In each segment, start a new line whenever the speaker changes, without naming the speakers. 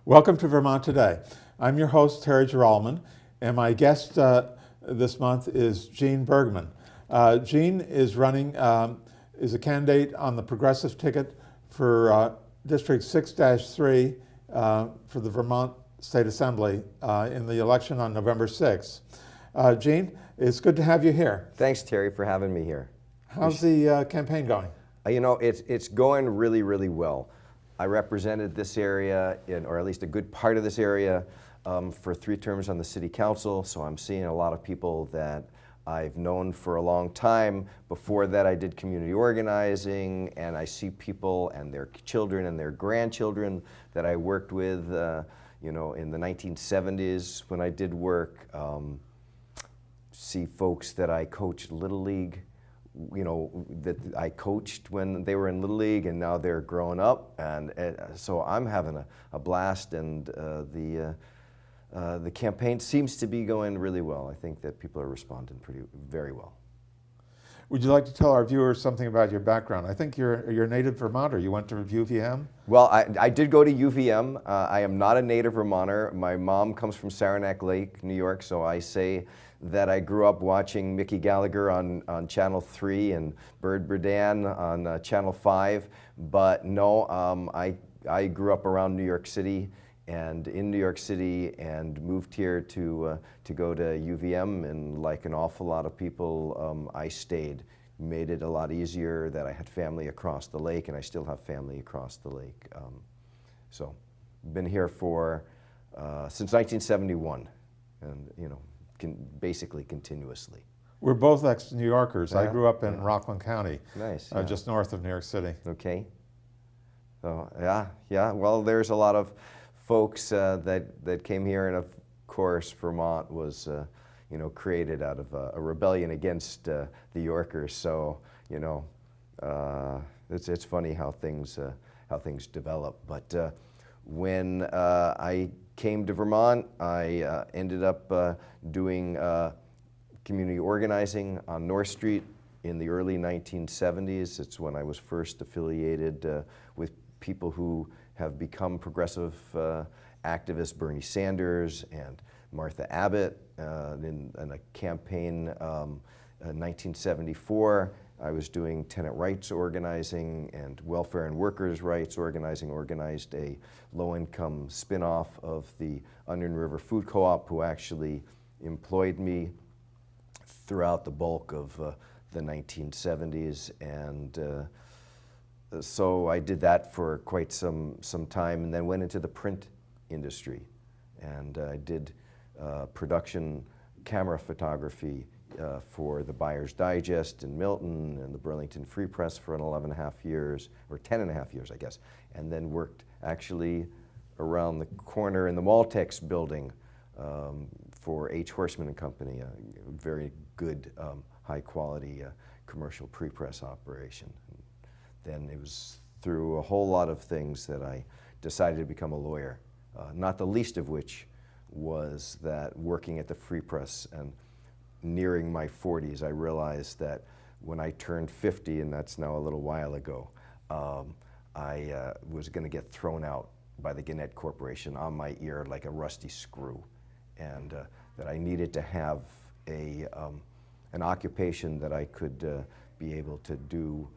Welcome to Vermont Today. I'm your host, Terence Jeroloman, and my guest this month is Gene Bergman. Gene is running, is a candidate on the progressive ticket for District 6-3 for the Vermont State Assembly in the election on November 6th. Gene, it's good to have you here.
Thanks, Terry, for having me here.
How's the campaign going?
You know, it's going really, really well. I represented this area, or at least a good part of this area, for 3 terms on the city council, so I'm seeing a lot of people that I've known for a long time. Before that, I did community organizing, and I see people and their children and their grandchildren that I worked with, you know, in the 1970s when I did work. See folks that I coached Little League, you know, that I coached when they were in Little League, and now they're growing up, and so I'm having a blast, and the campaign seems to be going really well. I think that people are responding very well.
Would you like to tell our viewers something about your background? I think you're a native Vermonter. You went to VCAM?
Well, I did go to UVM. I am not a native Vermonter. My mom comes from Saranac Lake, New York, so I say that I grew up watching Mickey Gallagher on Channel 3 and Bird Burdan on Channel 5. But no, I grew up around New York City and in New York City, and moved here to go to UVM, and like an awful lot of people, I stayed. Made it a lot easier that I had family across the lake, and I still have family across the lake. So been here for since 1971, and you know, basically continuously.
We're both ex-New Yorkers. I grew up in Rockland County,
nice,
just north of New York City.
Okay. So yeah. Well, there's a lot of folks that came here, and of course Vermont was you know, created out of a rebellion against the Yorkers. So you know, it's funny how things develop. But when I came to Vermont, I ended up doing community organizing on North Street in the early 1970s. It's when I was first affiliated with people who have become progressive activists, Bernie Sanders and Martha Abbott, in a campaign in 1974. I was doing tenant rights organizing and welfare and workers' rights organizing, organized a low-income spin-off of the Onion River Food Co-op, who actually employed me throughout the bulk of the 1970s, and so I did that for quite some time, and then went into the print industry, and I did production camera photography for the Buyer's Digest in Milton and the Burlington Free Press for 11.5 years, or 10.5 years, I guess, and then worked actually around the corner in the Maltex building for H. Horseman and Company, a very good, high-quality commercial pre-press operation. Then it was through a whole lot of things that I decided to become a lawyer, not the least of which was that working at the Free Press and nearing my 40s, I realized that when I turned 50, and that's now a little while ago, I was going to get thrown out by the Gannett Corporation on my ear like a rusty screw, and that I needed to have an occupation that I could be able to do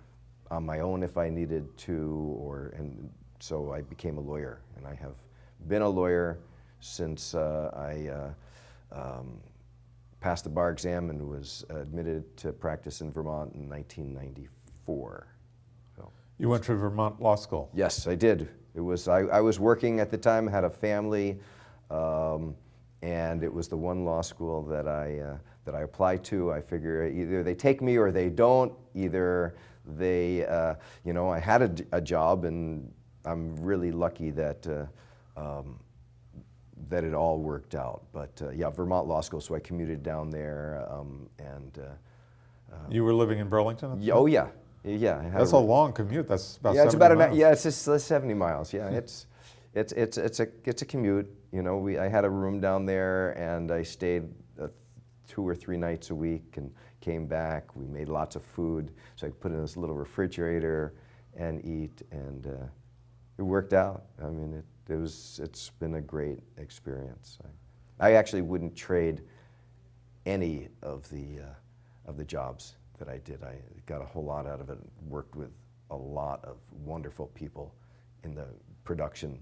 on my own if I needed to, and so I became a lawyer, and I have been a lawyer since I passed the bar exam and was admitted to practice in Vermont in 1994. So.
You went to Vermont Law School?
Yes, I did. It was I was working at the time, had a family, and it was the one law school that I applied to. I figure either they take me or they don't. Either they, you know, I had a job, and I'm really lucky that that it all worked out. But yeah, Vermont Law School, so I commuted down there, and
you were living in Burlington?
Oh yeah.
That's a long commute. That's about 70 miles.
Yeah, it's just 70 miles. Yeah, it's a commute. You know, I had a room down there, and I stayed 2 or 3 nights a week and came back. We made lots of food, so I could put in this little refrigerator and eat, and it worked out. I mean, It's been a great experience. I actually wouldn't trade any of the jobs that I did. I got a whole lot out of it. Worked with a lot of wonderful people in the production,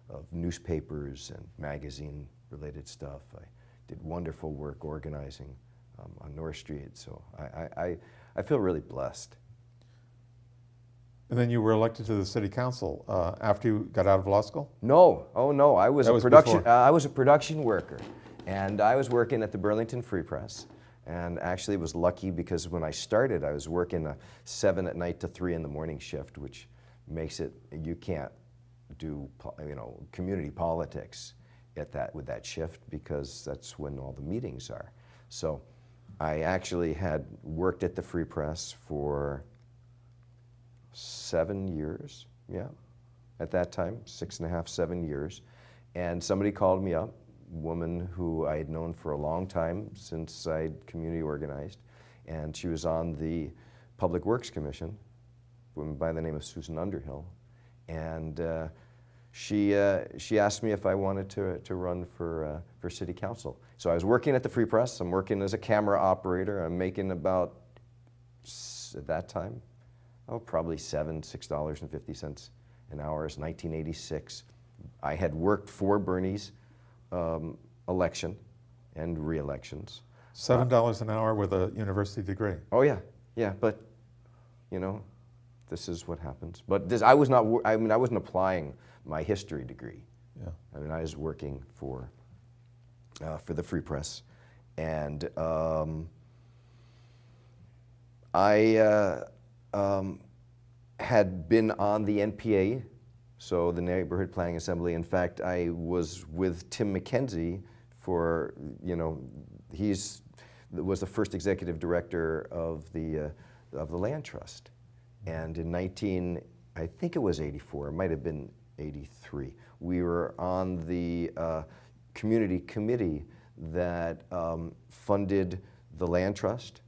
of newspapers and magazine-related stuff. I did wonderful work organizing on North Street. So I feel really blessed.
And then you were elected to the city council after you got out of law school?
No, oh no, I was
That
a
was
production.
before.
I was a production worker, and I was working at the Burlington Free Press. And actually, was lucky because when I started, I was working a 7 at night to 3 in the morning shift, which makes it you can't do community politics with that shift because that's when all the meetings are. So I actually had worked at the Free Press for 7 years, at that time, 6.5, 7 years. And somebody called me up, a woman who I had known for a long time since I'd community organized, and she was on the Public Works Commission, a woman by the name of Susan Underhill. And she asked me if I wanted to run for city council. So I was working at the Free Press. I'm working as a camera operator. I'm making about, at that time, probably $6.50 an hour. It's 1986. I had worked for Bernie's election and re-elections.
$7 an hour with a university degree.
Oh yeah, but this is what happens. But I wasn't applying my history degree.
Yeah.
I was working for the Free Press, and I had been on the NPA, so the Neighborhood Planning Assembly. In fact, I was with Tim McKenzie for, he was the first executive director of the Land Trust. And in I think it was 84, it might have been 83, we were on the community committee that funded the Land Trust,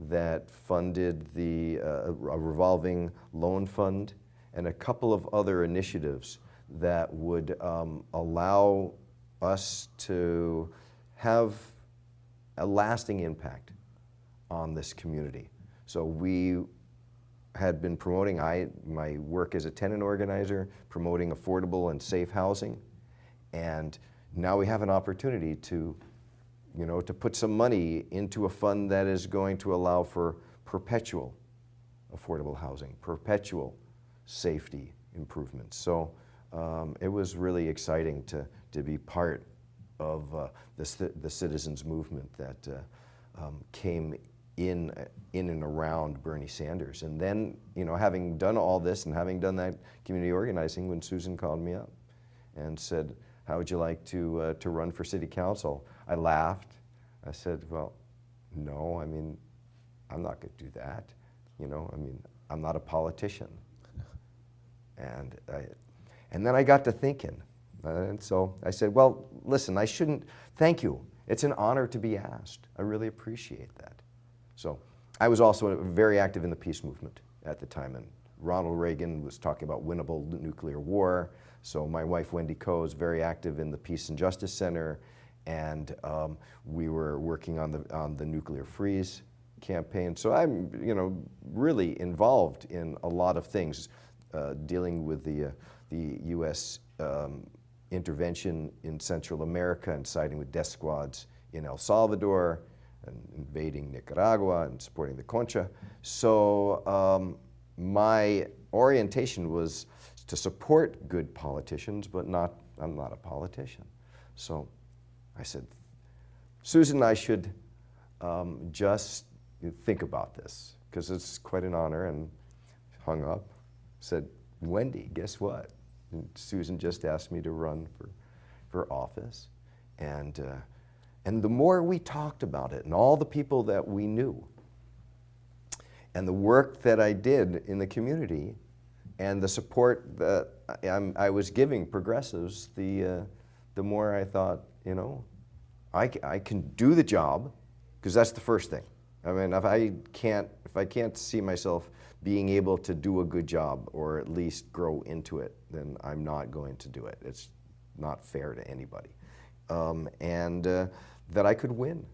that funded a revolving loan fund, and a couple of other initiatives that would allow us to have a lasting impact on this community. So we had been promoting my work as a tenant organizer, promoting affordable and safe housing, and now we have an opportunity to put some money into a fund that is going to allow for perpetual affordable housing, perpetual safety improvements. So it was really exciting to be part of the citizens movement that came in and around Bernie Sanders. And then, having done all this and having done that community organizing, when Susan called me up and said, "How would you like to run for city council?" I laughed. I said, "Well, no, I'm not going to do that. I'm not a politician." And then I got to thinking, and so I said, "Well, listen, thank you. It's an honor to be asked. I really appreciate that." So I was also very active in the peace movement at the time, and Ronald Reagan was talking about winnable nuclear war. So my wife, Wendy Coe, is very active in the Peace and Justice Center, and we were working on the nuclear freeze campaign. So I'm, really involved in a lot of things, dealing with the U.S. Intervention in Central America and siding with death squads in El Salvador, and invading Nicaragua and supporting the Concha. So my orientation was to support good politicians, but I'm not a politician. So I said, "Susan, I should just think about this, because it's quite an honor," and hung up. Said, "Wendy, guess what?" And Susan just asked me to run for office. And the more we talked about it, and all the people that we knew, and the work that I did in the community, and the support that I was giving progressives, the more I thought, I can do the job, because that's the first thing. If I can't see myself being able to do a good job, or at least grow into it, then I'm not going to do it. It's not fair to anybody. And that I could win.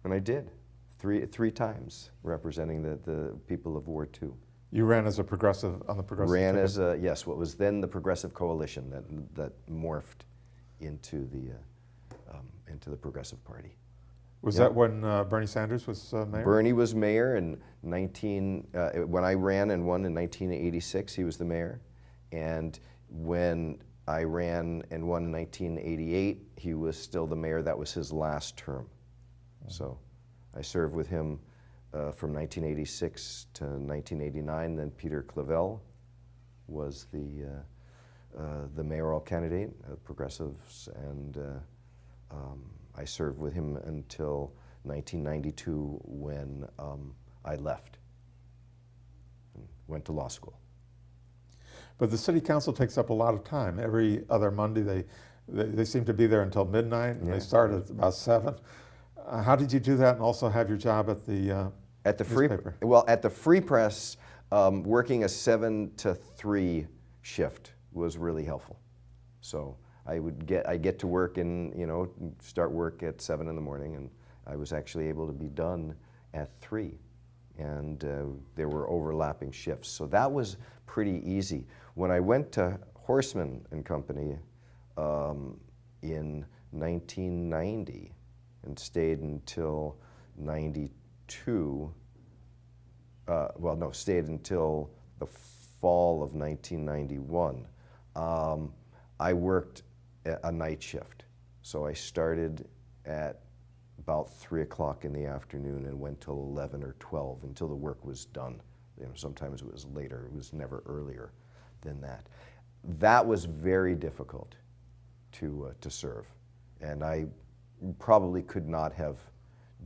And I did, three times, representing the people of Ward 2.
You ran as a progressive on the progressive
Ran
ticket?
as yes, what was then the Progressive Coalition that morphed into the Progressive Party.
Was
Yeah.
that when Bernie Sanders was mayor?
Bernie was mayor in when I ran and won in 1986, he was the mayor. And when I ran and won in 1988, he was still the mayor. That was his last term. So I served with him from 1986 to 1989. Then Peter Clavel was the mayoral candidate of Progressives, and I served with him until 1992 when I left and went to law school.
But the city council takes up a lot of time. Every other Monday, they seem to be there until midnight, and
Yeah.
they start at about 7. How did you do that, and also have your job at the newspaper?
At the Free Press, working a 7 to 3 shift was really helpful. So I get to work and start work at 7 in the morning, and I was actually able to be done at 3. And there were overlapping shifts, so that was pretty easy. When I went to Horseman and Company in 1990 and stayed until 92, stayed until the fall of 1991, I worked a night shift. So I started at about 3 o'clock in the afternoon and went till 11 or 12 until the work was done. Sometimes it was later, it was never earlier than that. That was very difficult to serve, and I probably could not have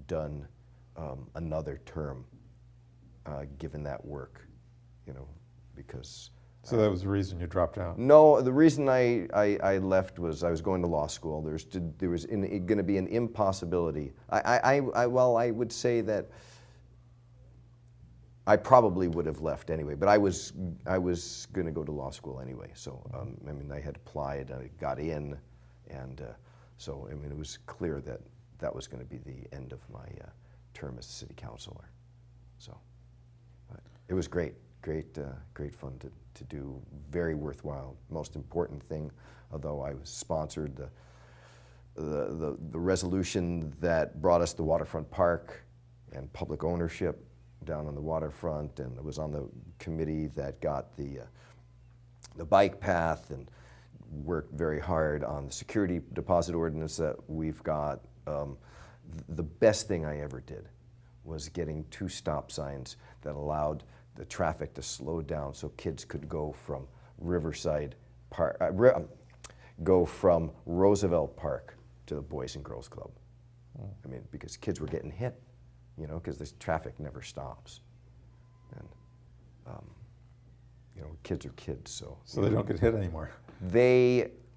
done another term given that work, because.
So that was the reason you dropped out?
No, the reason I left was I was going to law school. There was going to be an impossibility. I would say that I probably would have left anyway, but I was going to go to law school anyway. So I had applied, I got in, and so it was clear that that was going to be the end of my term as city councilor. So it was great fun to do, very worthwhile. Most important thing, although I sponsored the resolution that brought us the waterfront park and public ownership down on the waterfront, and I was on the committee that got the bike path, and worked very hard on the security deposit ordinance that we've got. The best thing I ever did was getting 2 stop signs that allowed the traffic to slow down so kids could go from Riverside Park, go from Roosevelt Park to the Boys and Girls Club. Because kids were getting hit, because this traffic never stops. And, kids are kids, so.
So they don't get hit anymore?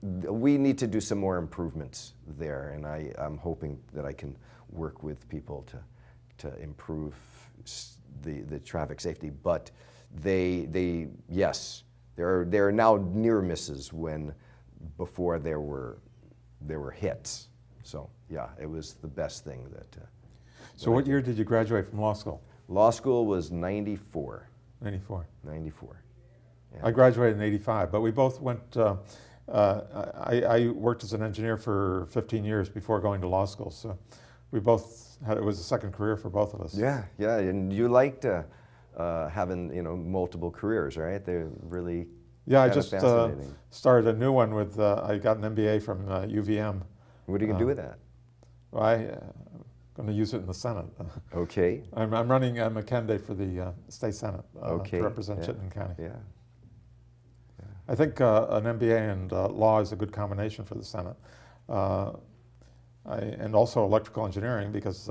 We need to do some more improvements there, and I'm hoping that I can work with people to improve the traffic safety. But yes, there are now near misses when before there were hits. So yeah, it was the best thing that.
So what year did you graduate from law school?
Law school was 94.
94.
94. Yeah.
I graduated in 85, but we both went. I worked as an engineer for 15 years before going to law school, so we both had, it was a second career for both of us.
Yeah, and you liked having multiple careers, right? They're really
I just
fascinating.
Started a new one with. I got an MBA from UVM.
What are you gonna do with that?
Well, I'm going to use it in the Senate.
Okay.
I'm running a candidate for the State Senate to represent Chittenden County.
Yeah.
I think an MBA and law is a good combination for the Senate. And also electrical engineering, because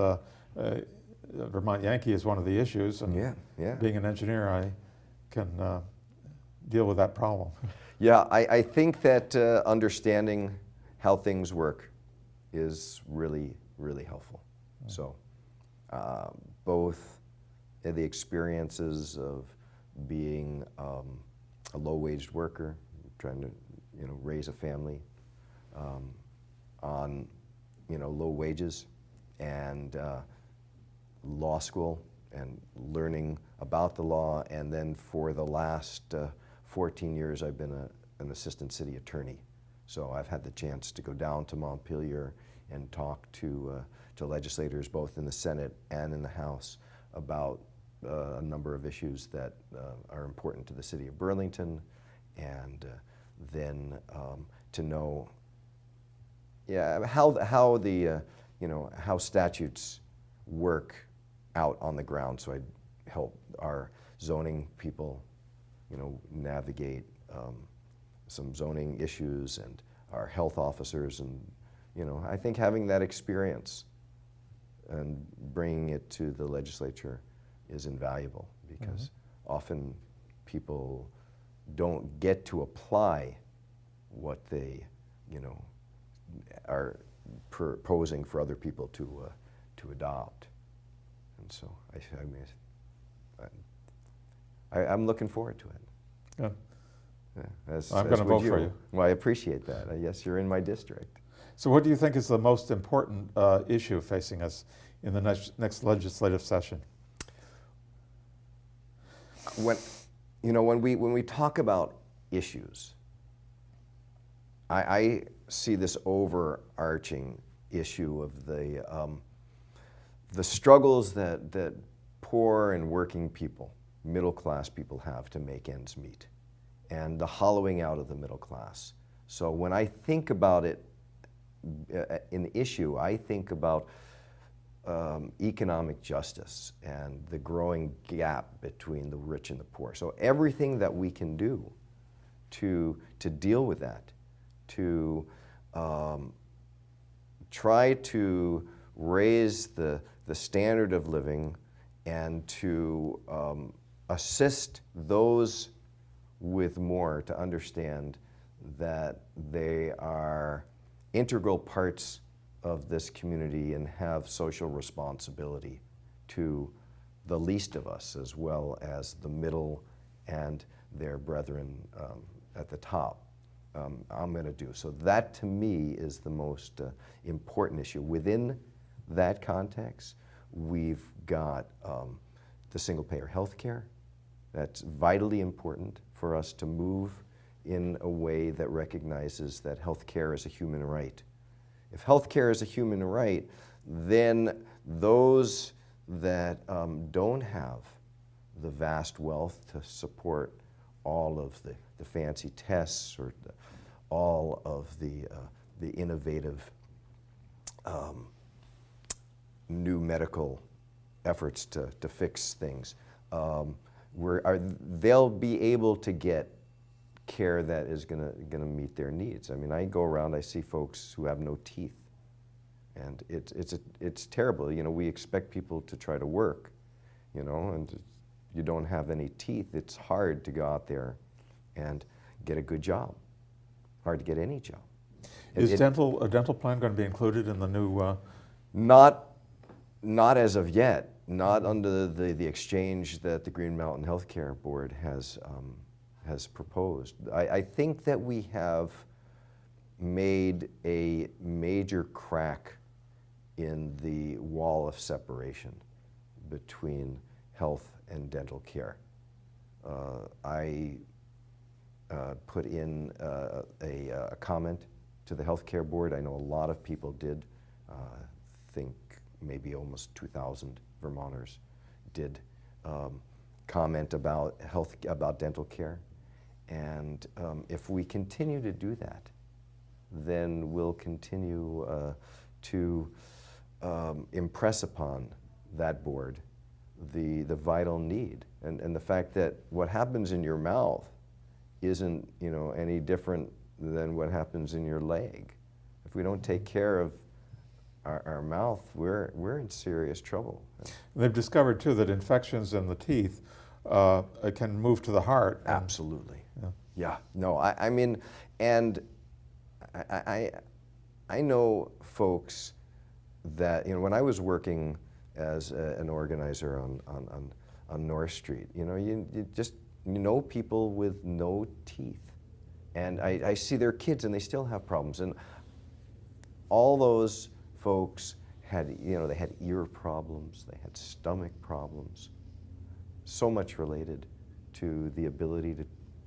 Vermont Yankee is one of the issues, and being an engineer, I can deal with that problem.
Yeah, I think that understanding how things work is really, really helpful. So both the experiences of being a low-waged worker, trying to, raise a family on, low wages, and law school and learning about the law. And then for the last 14 years, I've been an assistant city attorney. So I've had the chance to go down to Montpelier and talk to legislators both in the Senate and in the House about a number of issues that are important to the city of Burlington, and then to know, how the how statutes work out on the ground. So I help our zoning people, navigate some zoning issues, and our health officers, and I think having that experience and bringing it to the legislature is invaluable, because often people don't get to apply what they are proposing for other people to adopt. And so I'm looking forward to it.
Yeah.
Yeah,
I'm going to vote for you.
Well, I appreciate that. Yes, you're in my district.
So what do you think is the most important issue facing us in the next legislative session?
When we talk about issues, I see this overarching issue of the struggles that poor and working people, middle class people, have to make ends meet, and the hollowing out of the middle class. So when I think about it, an issue, I think about economic justice and the growing gap between the rich and the poor. So everything that we can do to deal with that, to try to raise the standard of living, and to assist those with more to understand that they are integral parts of this community and have social responsibility to the least of us, as well as the middle and their brethren at the top. I'm going to do. So that, to me, is the most important issue. Within that context, we've got the single-payer health care. That's vitally important for us to move in a way that recognizes that health care is a human right. If health care is a human right, then those that don't have the vast wealth to support all of the fancy tests, or all of the innovative new medical efforts to fix things, they'll be able to get care that is gonna meet their needs. I mean, I go around, I see folks who have no teeth, and it's terrible. We expect people to try to work, and you don't have any teeth. It's hard to go out there and get a good job. Hard to get any job.
Is a dental plan going to be included in the new?
Not as of yet. Not under the exchange that the Green Mountain Healthcare Board has proposed. I think that we have made a major crack in the wall of separation between health and dental care. I put in a comment to the Healthcare Board. I know a lot of people did. Think maybe almost 2,000 Vermonters did comment about dental care. And if we continue to do that, then we'll continue to impress upon that board the vital need, and the fact that what happens in your mouth isn't any different than what happens in your leg. If we don't take care of our mouth, we're in serious trouble.
They've discovered too that infections in the teeth can move to the heart.
Absolutely.
Yeah.
Yeah. No, I mean, and I know folks that when I was working as an organizer on North Street, you know people with no teeth, And I see their kids and they still have problems. And all those folks had, they had ear problems, they had stomach problems, so much related to the ability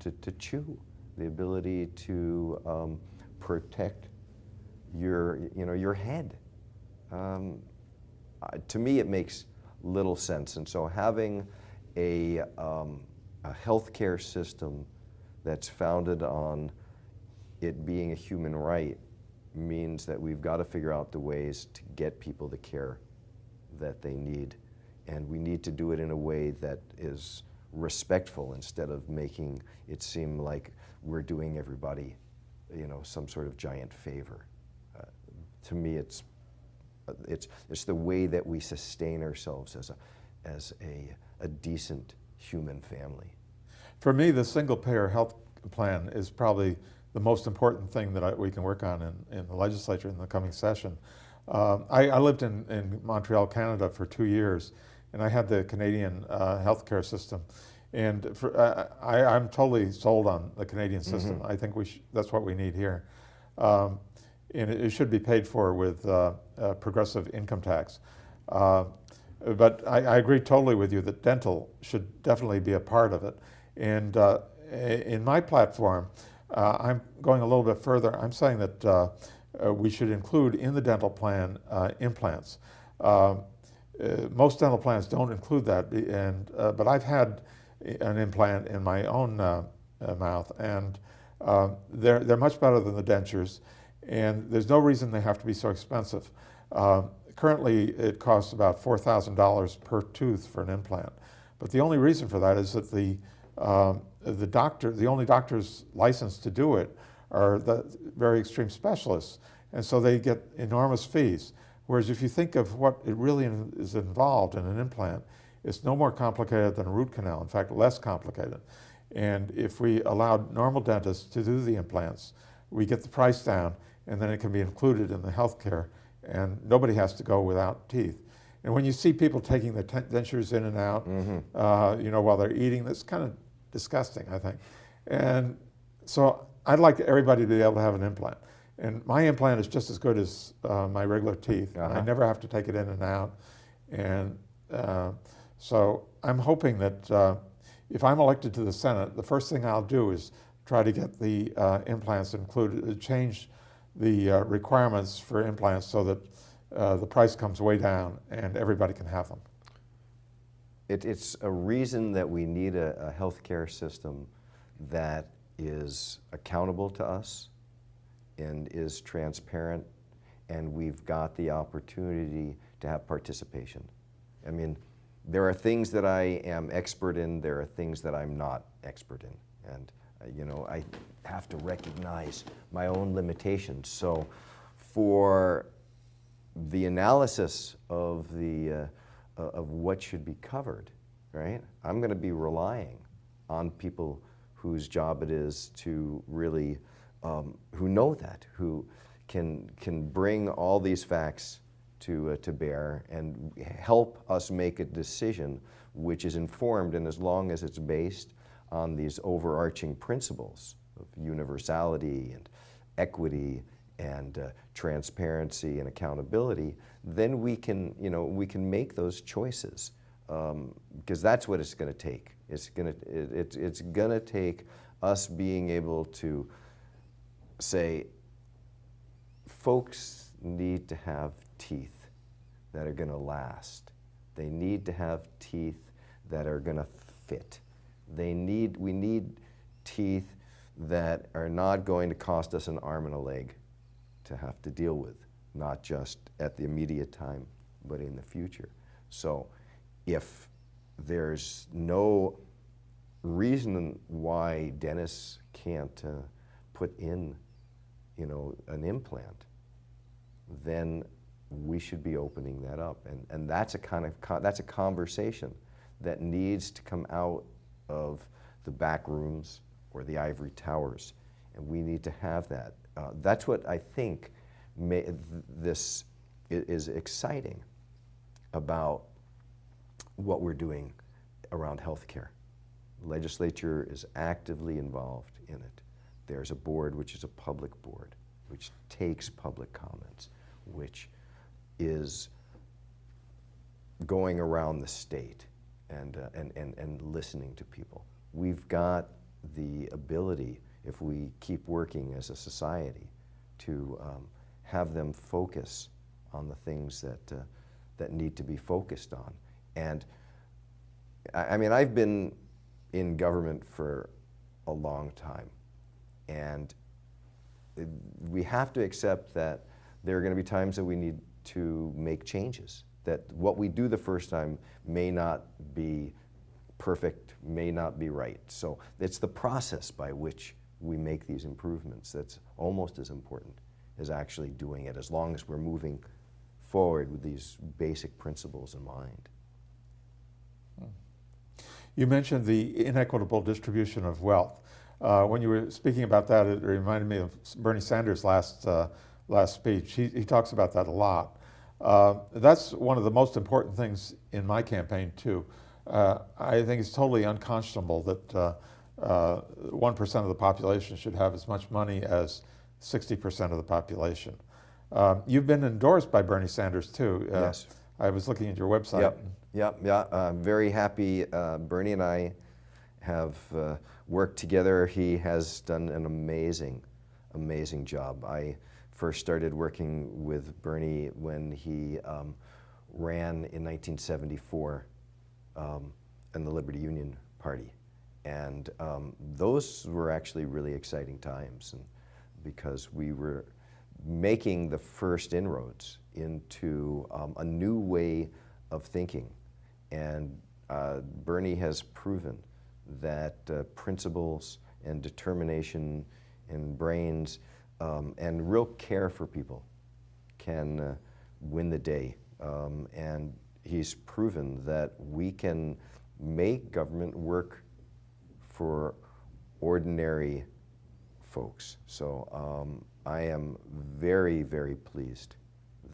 to chew, the ability to protect your head. To me, it makes little sense. And so having a healthcare system that's founded on it being a human right means that we've got to figure out the ways to get people the care that they need. And we need to do it in a way that is respectful instead of making it seem like we're doing everybody, some sort of giant favor. To me, it's the way that we sustain ourselves as a decent human family.
For me, the single-payer health plan is probably the most important thing that we can work on in the legislature in the coming session. I lived in Montreal, Canada for 2 years, and I had the Canadian healthcare system. And I'm totally sold on the Canadian system. I think that's what we need here. And it should be paid for with progressive income tax. But I agree totally with you that dental should definitely be a part of it. And in my platform, I'm going a little bit further. I'm saying that we should include in the dental plan implants. Most dental plans don't include that, but I've had an implant in my own mouth, and they're much better than the dentures, and there's no reason they have to be so expensive. Currently, it costs about $4,000 per tooth for an implant, but the only reason for that is that the only doctors licensed to do it are the very extreme specialists, and so they get enormous fees. Whereas if you think of what it really is involved in an implant, it's no more complicated than a root canal, in fact, less complicated. And if we allowed normal dentists to do the implants, we get the price down, and then it can be included in the health care, and nobody has to go without teeth. And when you see people taking their dentures in and out, while they're eating, that's kind of disgusting, I think. And so I'd like everybody to be able to have an implant. And my implant is just as good as my regular teeth. I never have to take it in and out. And so I'm hoping that if I'm elected to the Senate, the first thing I'll do is try to get the implants included, change the requirements for implants so that the price comes way down and everybody can have them.
It's a reason that we need a healthcare system that is accountable to us and is transparent, and we've got the opportunity to have participation. I mean, there are things that I am expert in, there are things that I'm not expert in, and I have to recognize my own limitations. So for the analysis of what should be covered, right? I'm going to be relying on people whose job it is to really, who know that, who can bring all these facts to bear and help us make a decision which is informed, and as long as it's based on these overarching principles of universality and equity and transparency and accountability, then we can make those choices, because that's what it's going to take. It's going to take us being able to say, folks need to have teeth that are going to last. They need to have teeth that are going to fit. We need teeth that are not going to cost us an arm and a leg to have to deal with, not just at the immediate time, but in the future. So if there's no reason why dentists can't put in, an implant, then we should be opening that up. And that's a conversation that needs to come out of the back rooms or the ivory towers, and we need to have that. That's what I think this is exciting about what we're doing around healthcare. The legislature is actively involved in it. There's a board which is a public board, which takes public comments, which is going around the state and listening to people. We've got the ability, if we keep working as a society, to have them focus on the things that need to be focused on. And I mean, I've been in government for a long time, and we have to accept that there are going to be times that we need to make changes, that what we do the first time may not be perfect, may not be right. So it's the process by which we make these improvements that's almost as important as actually doing it, as long as we're moving forward with these basic principles in mind.
You mentioned the inequitable distribution of wealth. When you were speaking about that, it reminded me of Bernie Sanders' last speech. He talks about that a lot. That's one of the most important things in my campaign too. I think it's totally unconscionable that 1% of the population should have as much money as 60% of the population. You've been endorsed by Bernie Sanders too.
Yes.
I was looking at your website.
Yep. I'm very happy. Bernie and I have worked together. He has done an amazing job. I first started working with Bernie when he ran in 1974 in the Liberty Union Party. And those were actually really exciting times, and because we were making the first inroads into a new way of thinking. And Bernie has proven that principles and determination and brains and real care for people can win the day. And he's proven that we can make government work for ordinary folks. So I am very, very pleased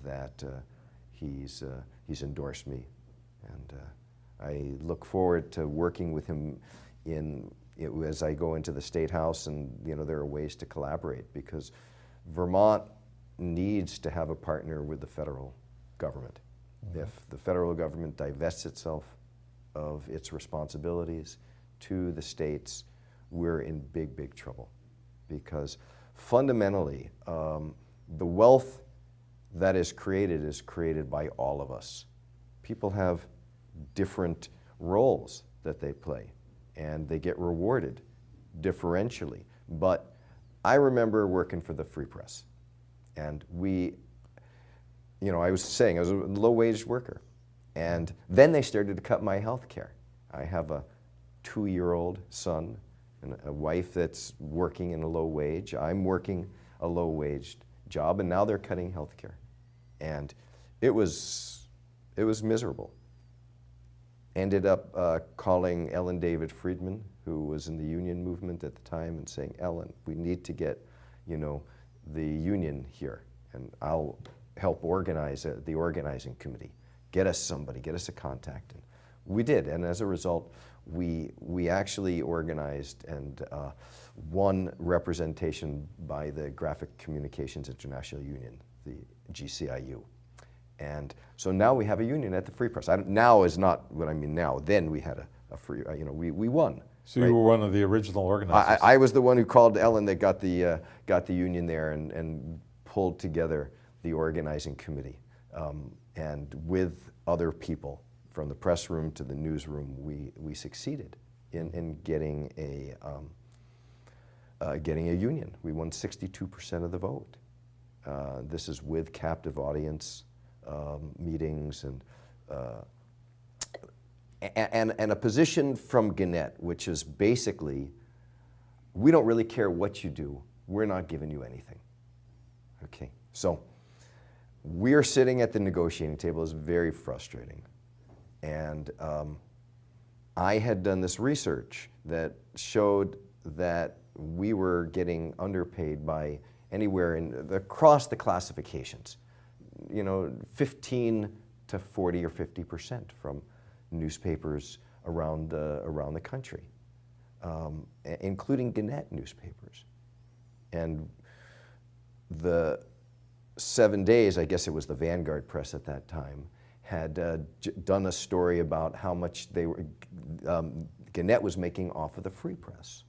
that he's endorsed me, and I look forward to working with him as I go into the State House, and there are ways to collaborate, because Vermont needs to have a partner with the federal government. Mm-hmm. If the federal government divests itself of its responsibilities to the states, we're in big, big trouble, because fundamentally, the wealth that is created by all of us. People have different roles that they play, and they get rewarded differentially. But I remember working for the Free Press, and I was saying I was a low-wage worker, and then they started to cut my health care. I have a 2-year-old son and a wife that's working in a low wage. I'm working a low-wage job, and now they're cutting health care. And it was miserable. Ended up calling Ellen David Friedman, who was in the union movement at the time, and saying, Ellen, we need to get, the union here, and I'll help organize the organizing committee. Get us somebody, get us a contact. And we did, and as a result, we actually organized and won representation by the Graphic Communications International Union, the GCIU. And so now we have a union at the Free Press. Now is not what I mean now. Then we had a free, we won.
So right? You were one of the original organizers.
I was the one who called Ellen that got the union there and pulled together the organizing committee. And with other people, from the press room to the newsroom, we succeeded in getting a union. We won 62% of the vote. This is with captive audience meetings and a position from Gannett, which is basically, we don't really care what you do. We're not giving you anything. Okay, so we're sitting at the negotiating table. It's very frustrating. And I had done this research that showed that we were getting underpaid by anywhere across the classifications, 15 to 40 or 50% from newspapers around the country, including Gannett newspapers. And the 7 days, I guess it was the Vanguard Press at that time, had done a story about how much Gannett was making off of the free press.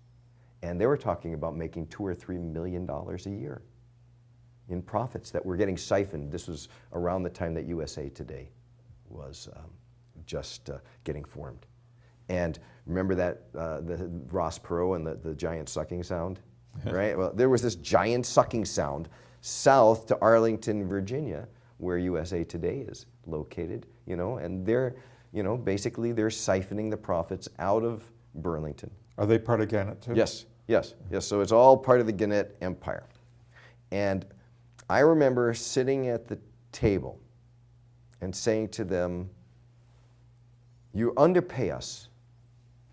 And they were talking about making $2 or $3 million a year in profits that were getting siphoned. This was around the time that USA Today was just getting formed. And remember that the Ross Perot and the giant sucking sound, right? Well, there was this giant sucking sound south to Arlington, Virginia, where USA Today is located, and they're, basically they're siphoning the profits out of Burlington.
Are they part of Gannett too?
Yes. So it's all part of the Gannett empire. And I remember sitting at the table and saying to them, you underpay us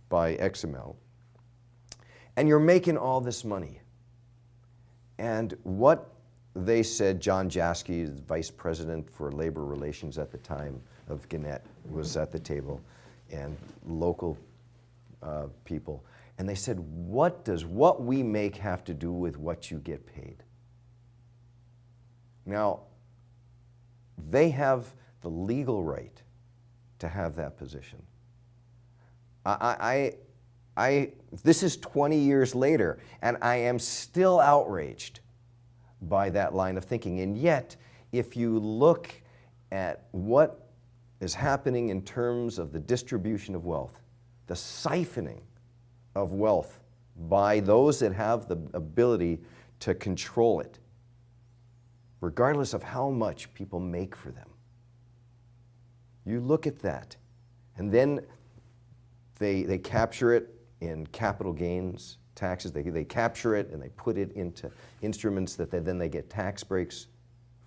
by X amount, and you're making all this money. And what they said, John Jaski, vice president for labor relations at the time of Gannett, was at the table, and local people. And they said, what does what we make have to do with what you get paid? Now, they have the legal right to have that position. This is 20 years later, and I am still outraged by that line of thinking. And yet, if you look at what is happening in terms of the distribution of wealth, the siphoning of wealth by those that have the ability to control it, regardless of how much people make for them. You look at that, and then they capture it in capital gains taxes. They capture it and they put it into instruments that then they get tax breaks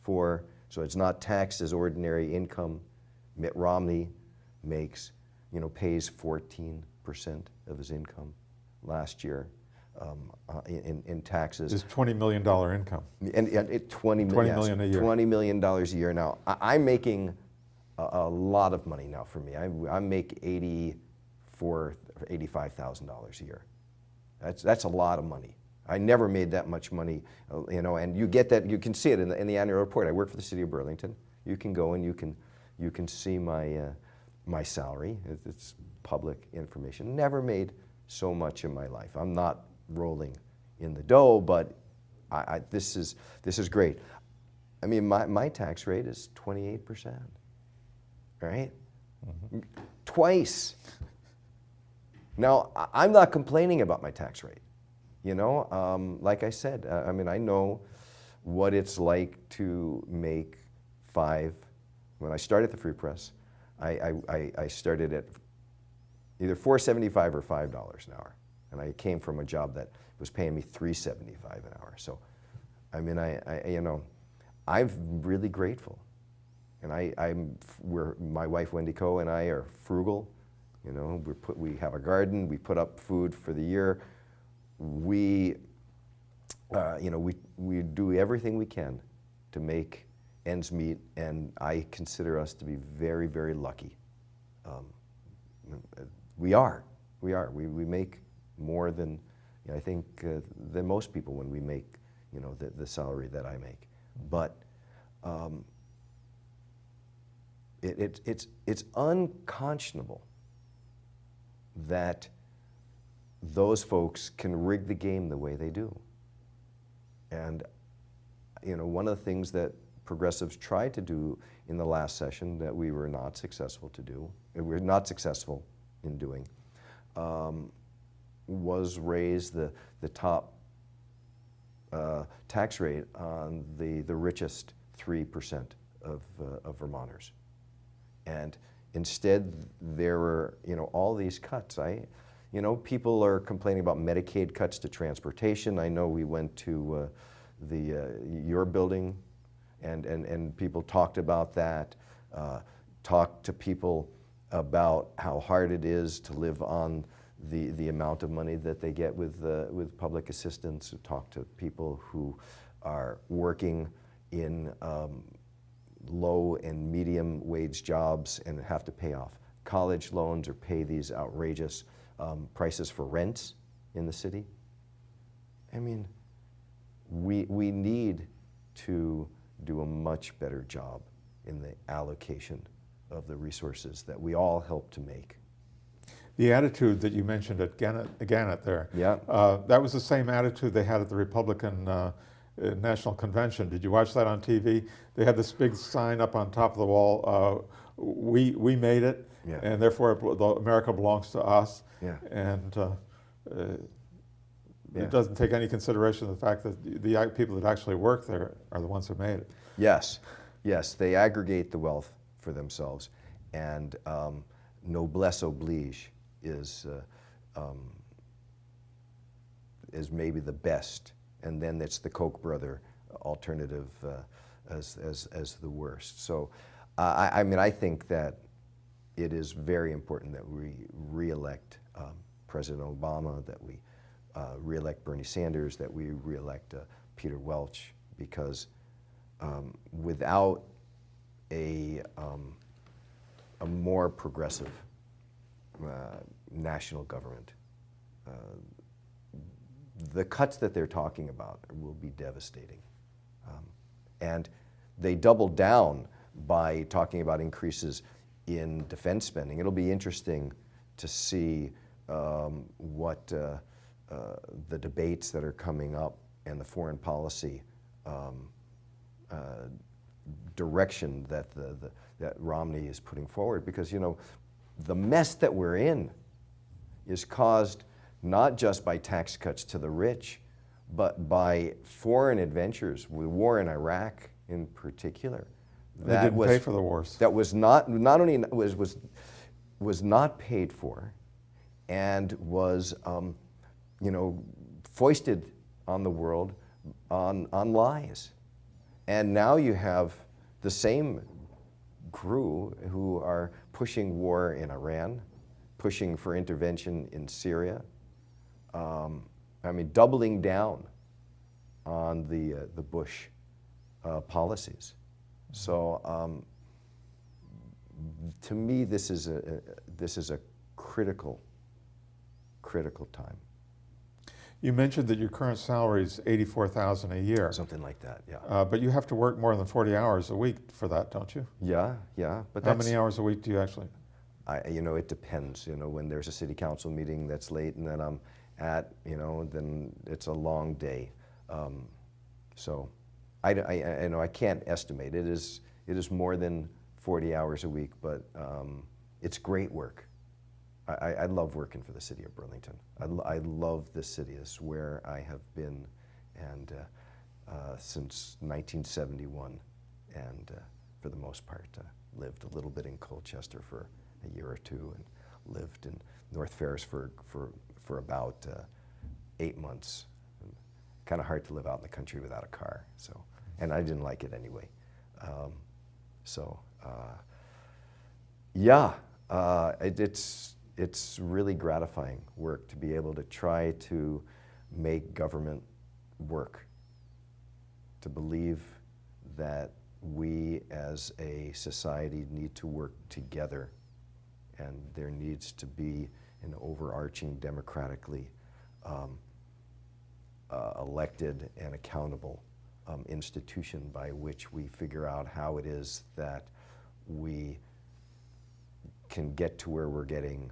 for, so it's not taxed as ordinary income. Mitt Romney pays 14% of his income last year in taxes.
It's $20 million income.
And $20 million a year. $20 million a year. Now, I'm making a lot of money now for me. I make $84,000 or $85,000 a year. That's a lot of money. I never made that much money, and you get that, you can see it in the annual report. I work for the city of Burlington. You can go and you can see my salary. It's public information. Never made so much in my life. I'm not rolling in the dough, but this is great. I mean, my tax rate is 28%, right? Mm-hmm. Twice. Now, I'm not complaining about my tax rate. Like I said, I mean, I know what it's like to make when I started the Free Press, I started at either $4.75 or $5 an hour. And I came from a job that was paying me $3.75 an hour. So, I mean, I'm really grateful. And my wife Wendy Coe and I are frugal. We have a garden. We put up food for the year. We do everything we can to make ends meet, and I consider us to be very, very lucky. We are. We make more than I think than most people when we make the salary that I make. But it's unconscionable that those folks can rig the game the way they do. And one of the things that progressives tried to do in the last session that we were not successful in doing was raise the top tax rate on the richest 3% of Vermonters. And instead, there were all these cuts. People are complaining about Medicaid cuts to transportation. I know we went to your building, and people talked about that. Talked to people about how hard it is to live on the amount of money that they get with public assistance. Talked to people who are working in low and medium wage jobs and have to pay off college loans or pay these outrageous prices for rents in the city. I mean, we need to do a much better job in the allocation of the resources that we all help to make.
The attitude that you mentioned at Gannett there,
Yeah.
that was the same attitude they had at the Republican National Convention. Did you watch that on TV? They had this big sign up on top of the wall, we made it,
Yeah.
and therefore America belongs to us.
Yeah.
And
Yeah.
it doesn't take any consideration of the fact that the people that actually work there are the ones who made it.
Yes, yes, they aggregate the wealth for themselves, and noblesse oblige is maybe the best, and then it's the Koch brother alternative as the worst. So, I mean, I think that it is very important that we re-elect President Obama, that we re-elect Bernie Sanders, that we re-elect Peter Welch, because without a more progressive national government, the cuts that they're talking about will be devastating. And they doubled down by talking about increases in defense spending. It'll be interesting to see what the debates that are coming up and the foreign policy direction that that Romney is putting forward, because the mess that we're in is caused not just by tax cuts to the rich, but by foreign adventures, with war in Iraq in particular.
They didn't pay for the wars.
That was not only was not paid for, and was foisted on the world on lies. And now you have the same crew who are pushing war in Iran, pushing for intervention in Syria. I mean, doubling down on the Bush policies. So, to me, this is a critical time.
You mentioned that your current salary is $84,000 a year.
Something like that, yeah.
But you have to work more than 40 hours a week for that, don't you?
Yeah. But
how many hours a week do you actually?
It depends. When there's a city council meeting that's late and then I'm at, then it's a long day. So, I can't estimate. It is more than 40 hours a week, but it's great work. I love working for the city of Burlington. I love this city. It's where I have been, and since 1971, and for the most part, lived a little bit in Colchester for a year or two, and lived in North Ferris for about 8 months. Kind of hard to live out in the country without a car, so, and I didn't like it anyway. It's really gratifying work to be able to try to make government work, to believe that we as a society need to work together, and there needs to be an overarching democratically elected and accountable institution by which we figure out how it is that we can get to where we're getting,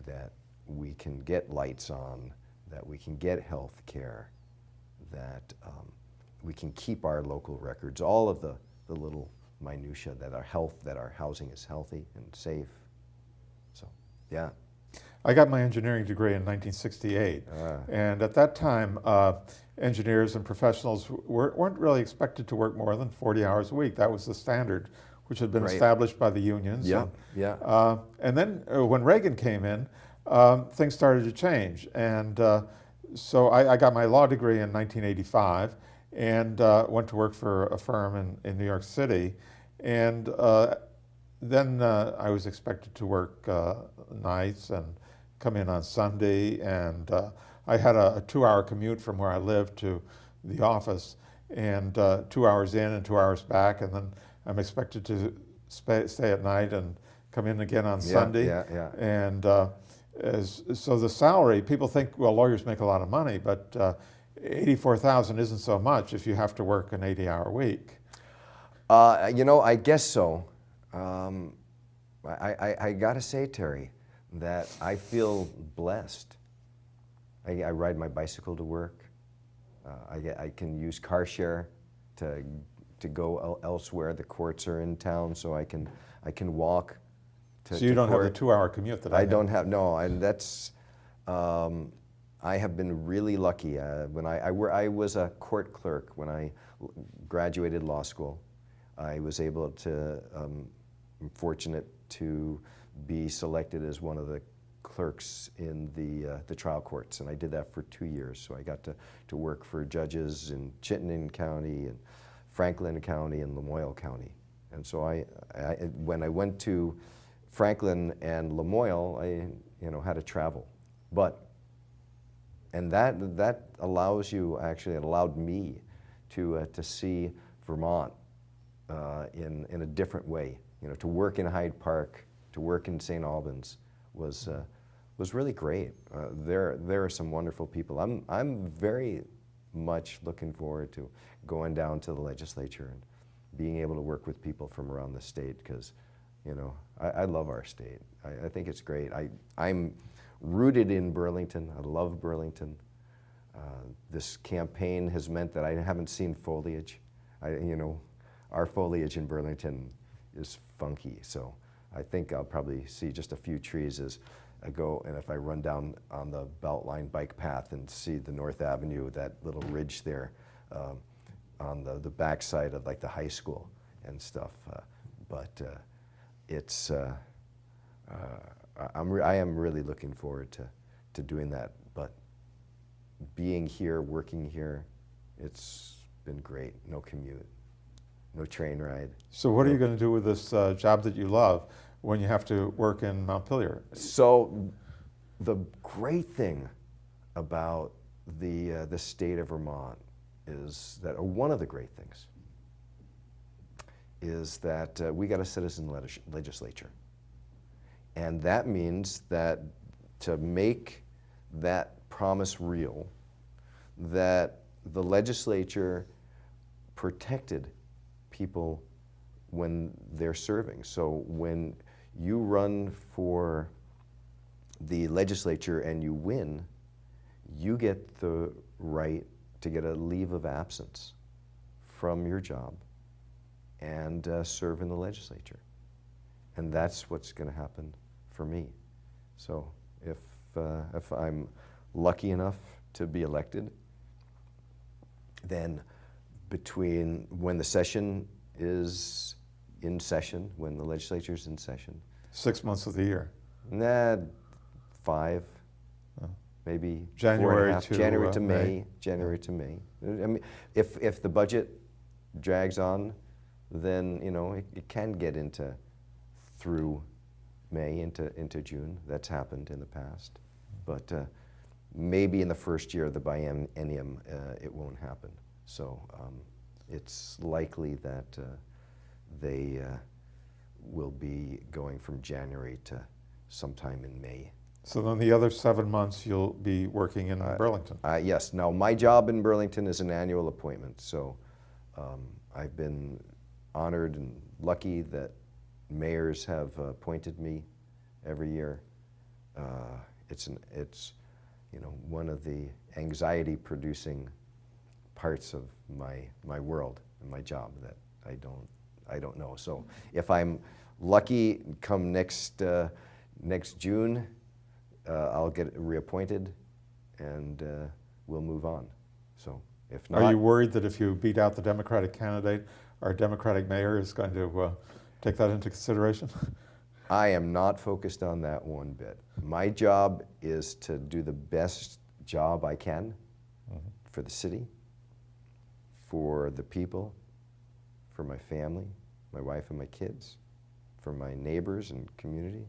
that we can get lights on, that we can get health care, that we can keep our local records, all of the little minutia, that our housing is healthy and safe. So, yeah.
I got my engineering degree in 1968, and at that time, engineers and professionals weren't really expected to work more than 40 hours a week. That was the standard, which had been established by the unions.
Yeah,
and then when Reagan came in, things started to change, and so I got my law degree in 1985, and went to work for a firm in New York City, and then I was expected to work nights and come in on Sunday, and I had a 2-hour commute from where I lived to the office, and 2 hours in and 2 hours back, and then I'm expected to stay at night and come in again on Sunday. And so the salary, people think, well, lawyers make a lot of money, but 84,000 isn't so much if you have to work an 80-hour week.
I guess so. I got to say, Terry, that I feel blessed. I ride my bicycle to work. I can use car share to go elsewhere. The courts are in town, so I can walk to
So you don't have
court.
the 2-hour commute that I have.
don't have, no, and that's, I have been really lucky. When I was a court clerk when I graduated law school. I was able to, I'm fortunate to be selected as one of the clerks in the trial courts, and I did that for 2 years. So I got to work for judges in Chittenden County and Franklin County and Lamoille County. And so when I went to Franklin and Lamoille, I had to travel. And that allows you, actually it allowed me to see Vermont in a different way. To work in Hyde Park, to work in St. Albans was really great. There are some wonderful people. I'm very much looking forward to going down to the legislature and being able to work with people from around the state, because I love our state. I think it's great. I'm rooted in Burlington. I love Burlington. This campaign has meant that I haven't seen foliage. Our foliage in Burlington is funky, so I think I'll probably see just a few trees as I go, and if I run down on the Beltline bike path and see the North Avenue, that little ridge there on the backside of like the high school and stuff. I am really looking forward to doing that. But being here, working here, it's been great. No commute, no train ride.
So what are you going to do with this job that you love when you have to work in Montpelier?
So the great thing about the state of Vermont is that, or one of the great things, is that we got a citizen legislature. And that means that to make that promise real, that the legislature protected people when they're serving. So when you run for the legislature and you win, you get the right to get a leave of absence from your job and serve in the legislature. And that's what's going to happen for me. So if I'm lucky enough to be elected, then between when the session is in session, when the legislature is in session.
6 months of the year.
Nah, 5, maybe
January
4.5,
to
January to May.
May.
January to May. I mean, if the budget drags on, then it can get through May into June. That's happened in the past, but maybe in the first year of the biennium it won't happen. So it's likely that they will be going from January to sometime in May.
So then the other 7 months you'll be working in Burlington.
Yes. Now my job in Burlington is an annual appointment, so I've been honored and lucky that mayors have appointed me every year. It's one of the anxiety-producing parts of my world and my job that I don't know. So if I'm lucky, come next June, I'll get reappointed, and we'll move on. So if not,
are you worried that if you beat out the Democratic candidate, our Democratic mayor is going to take that into consideration?
I am not focused on that one bit. My job is to do the best job I can for the city, for the people, for my family, my wife and my kids, for my neighbors and community,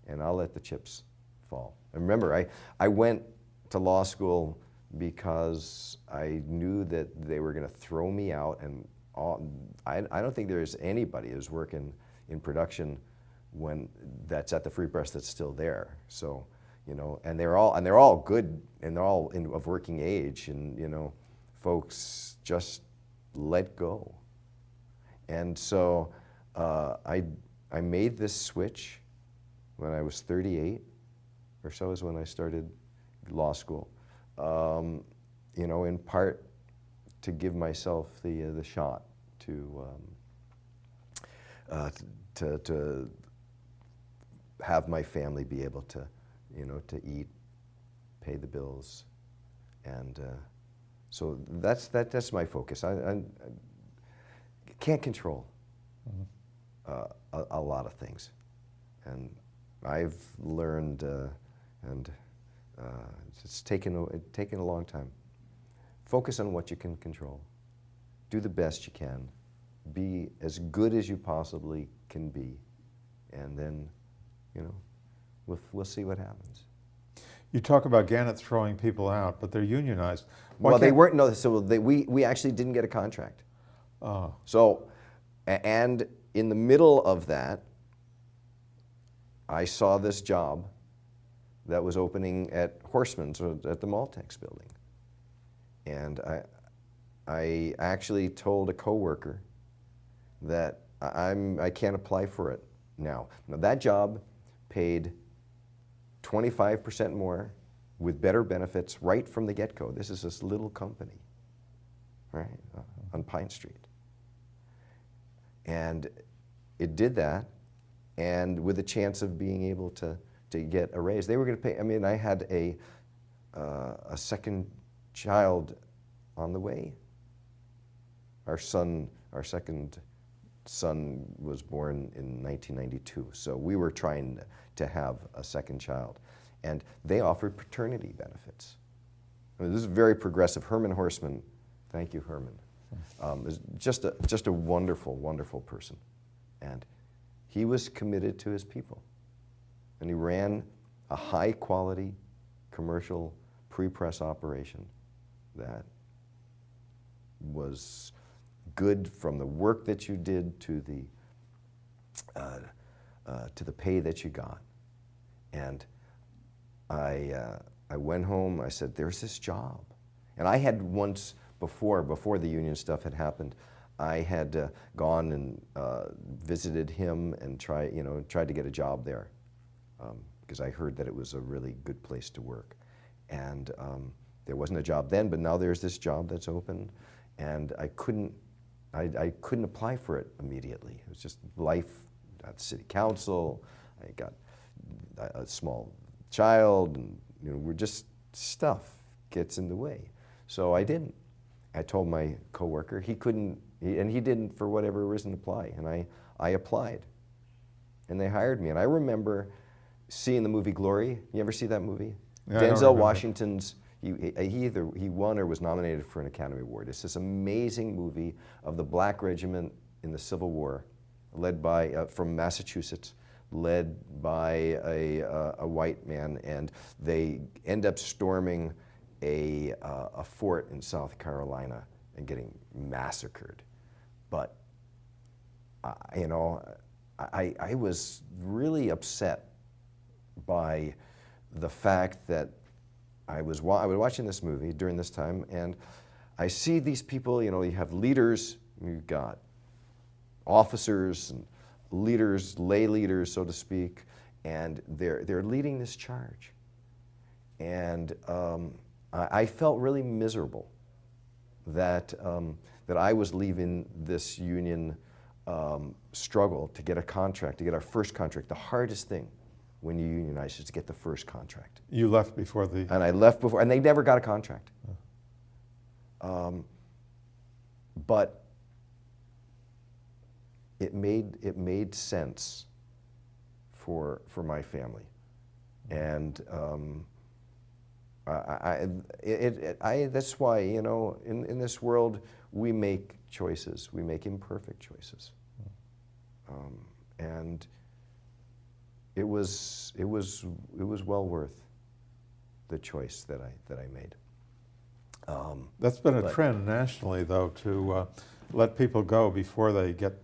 and I'll let the chips fall. And remember, I went to law school because I knew that they were going to throw me out, and I don't think there's anybody who's working in production that's at the Free Press that's still there. So, and they're all good, and they're all of working age, and folks just let go. And so I made this switch when I was 38 or so, is when I started law school. In part to give myself the shot to have my family be able to to eat, pay the bills, and so that's my focus. I can't control a lot of things, and I've learned, and it's taken a long time. Focus on what you can control. Do the best you can. Be as good as you possibly can be, and then, we'll see what happens.
You talk about Gannett throwing people out, but they're unionized.
Well, they weren't. No, so we actually didn't get a contract.
Oh.
So, and in the middle of that, I saw this job that was opening at Horseman's, or at the Maltex building. And I actually told a coworker that I can't apply for it now. Now that job paid 25% more with better benefits right from the get-go. This is this little company, right, on Pine Street. And it did that, and with a chance of being able to get a raise. They were going to pay. I mean, I had a second child on the way. Our second son was born in 1992, so we were trying to have a second child, and they offered paternity benefits. I mean, this is very progressive. Herman Horseman, thank you, Herman, is just a wonderful, wonderful person, and he was committed to his people, and he ran a high-quality commercial pre-press operation that was good from the work that you did to the pay that you got. And I went home, I said, there's this job. And I had once before the union stuff had happened, I had gone and visited him and tried to get a job there, because I heard that it was a really good place to work. And there wasn't a job then, but now there's this job that's open, and I couldn't apply for it immediately. It was just life at the city council. I got a small child, and we're just, stuff gets in the way. So I didn't. I told my coworker he couldn't, and he didn't for whatever reason apply, and I applied, and they hired me. And I remember seeing the movie Glory. You ever see that movie?
Yeah,
Denzel Washington's. He won or was nominated for an Academy Award. It's this amazing movie of the Black Regiment in the Civil War, led by from Massachusetts, led by a white man, and they end up storming a fort in South Carolina and getting massacred. But I was really upset by the fact that I was watching this movie during this time, and I see these people, you have leaders, you've got officers and leaders, lay leaders, so to speak, and they're leading this charge. And I felt really miserable that I was leaving this union struggle to get a contract, to get our first contract. The hardest thing when you unionize is to get the first contract.
You left before the...
And I left before, and they never got a contract. But it made sense for my family, and that's why, in this world we make choices, we make imperfect choices, and it was well worth the choice that I made.
That's been a trend nationally, though, to let people go before they get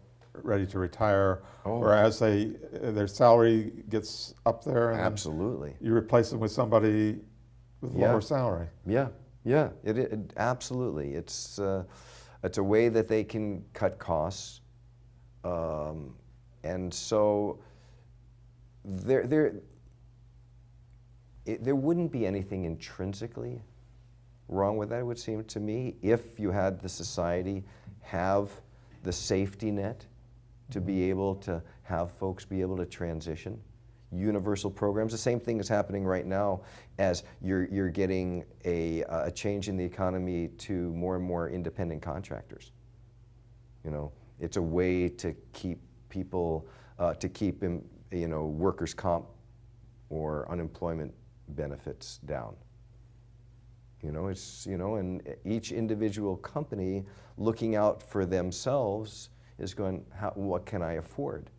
ready to retire,
Oh.
or as their salary gets up there, and then
Absolutely.
you replace them with somebody with
Yeah.
lower salary.
Yeah, yeah, it absolutely. It's a way that they can cut costs, and so there wouldn't be anything intrinsically wrong with that, it would seem to me, if you had the society have the safety net to be able to have folks be able to transition. Universal programs, the same thing is happening right now as you're getting a change in the economy to more and more independent contractors. You know, it's a way to keep people, workers' comp or unemployment benefits down. And each individual company looking out for themselves is going, what can I afford?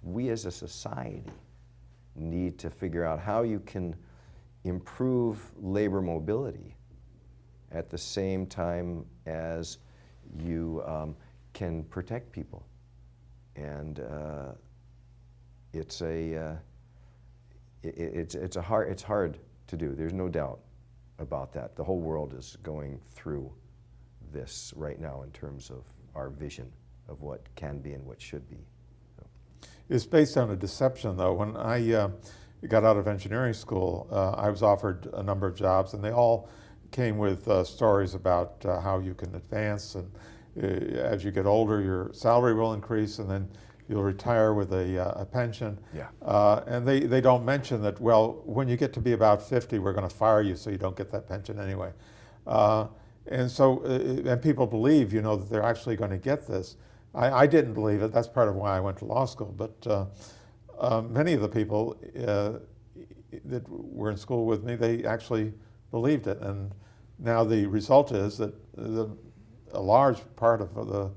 We as a society need to figure out how you can improve labor mobility at the same time as you can protect people. And it's hard to do. There's no doubt about that. The whole world is going through this right now in terms of our vision of what can be and what should be. So.
It's based on a deception, though. When I got out of engineering school, I was offered a number of jobs, and they all came with stories about how you can advance, and as you get older, your salary will increase, and then you'll retire with a pension.
Yeah.
And they don't mention that, well, when you get to be about 50, we're going to fire you so you don't get that pension anyway. And so, and people believe, that they're actually going to get this. I didn't believe it. That's part of why I went to law school. But many of the people that were in school with me, they actually believed it. And now the result is that a large part of the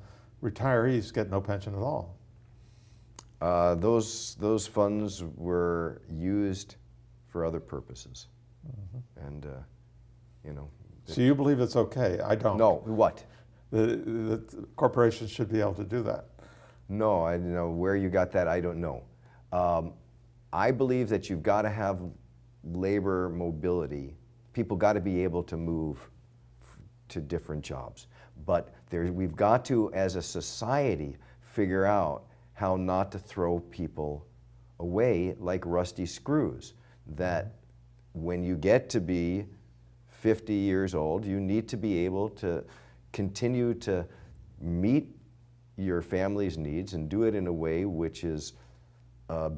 retirees get no pension at all.
Those funds were used for other purposes. Mm-hmm. And,
So you believe it's okay? I don't.
No, what?
The corporations should be able to do that.
No, I don't know where you got that. I don't know. I believe that you've got to have labor mobility. People got to be able to move to different jobs. But we've got to, as a society, figure out how not to throw people away like rusty screws. That when you get to be 50 years old, you need to be able to continue to meet your family's needs and do it in a way which is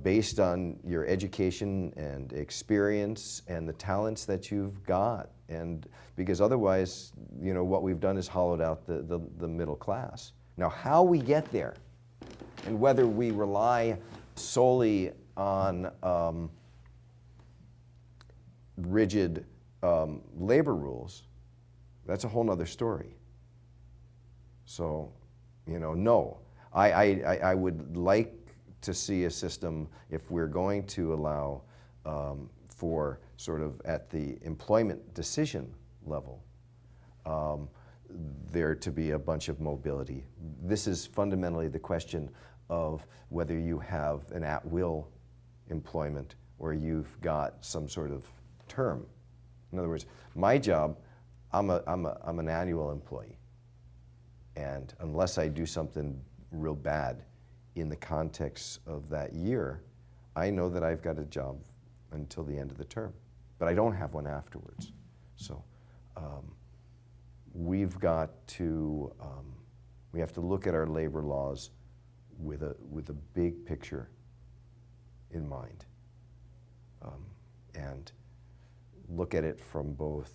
based on your education and experience and the talents that you've got. And because otherwise, what we've done is hollowed out the middle class. Now, how we get there and whether we rely solely on rigid labor rules, that's a whole nother story. So, no. I would like to see a system, if we're going to allow for sort of at the employment decision level, there to be a bunch of mobility. This is fundamentally the question of whether you have an at-will employment or you've got some sort of term. In other words, my job, I'm an annual employee. And unless I do something real bad in the context of that year, I know that I've got a job until the end of the term. But I don't have one afterwards. So we've got to, we have to look at our labor laws with a big picture in mind. And look at it from both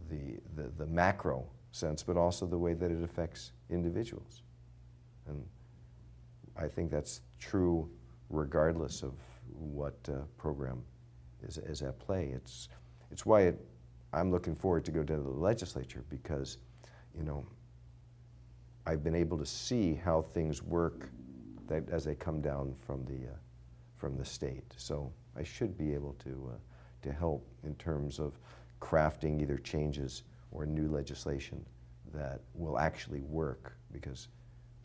the macro sense, but also the way that it affects individuals. And I think that's true regardless of what program is at play. It's why I'm looking forward to go to the legislature, because I've been able to see how things work as they come down from the state. So I should be able to help in terms of crafting either changes or new legislation that will actually work, because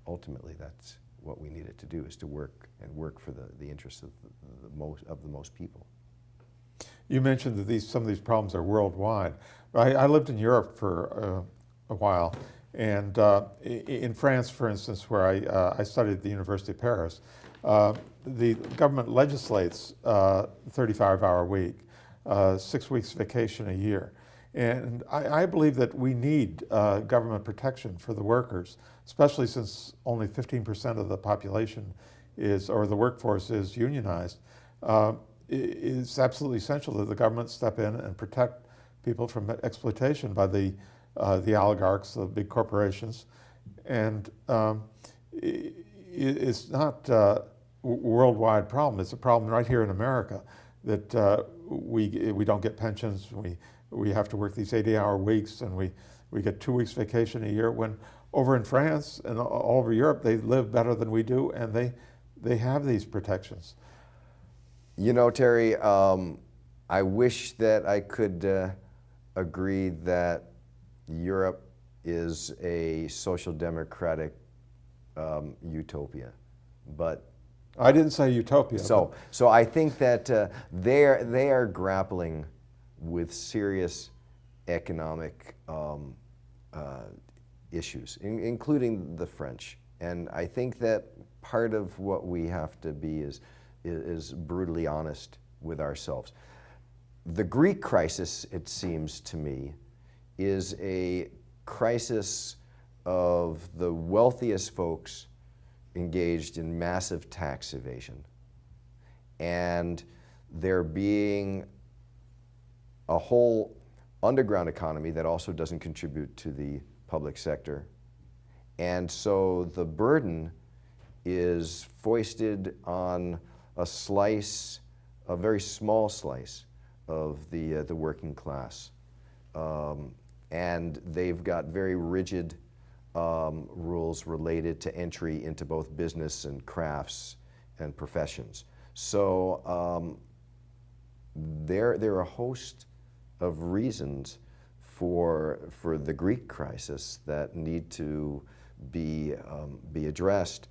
ultimately that's what we needed to do, is to work for the interests of the most people.
You mentioned that some of these problems are worldwide. I lived in Europe for a while, and in France, for instance, where I studied at the University of Paris, the government legislates 35-hour week, 6 weeks vacation a year. And I believe that we need government protection for the workers, especially since only 15% of the population or the workforce is unionized. It's absolutely essential that the government step in and protect people from exploitation by the oligarchs, the big corporations. And it's not a worldwide problem. It's a problem right here in America that we don't get pensions. We have to work these 80-hour weeks, and we get 2 weeks vacation a year, when over in France and all over Europe, they live better than we do, and they have these protections.
You know, Terry, I wish that I could agree that Europe is a social democratic utopia, but
I didn't say utopia.
So I think that they are grappling with serious economic issues, including the French. And I think that part of what we have to be is brutally honest with ourselves. The Greek crisis, it seems to me, is a crisis of the wealthiest folks engaged in massive tax evasion, and there being a whole underground economy that also doesn't contribute to the public sector. And so the burden is foisted on a very small slice of the working class. And they've got very rigid rules related to entry into both business and crafts and professions. So there are a host of reasons for the Greek crisis that need to be addressed.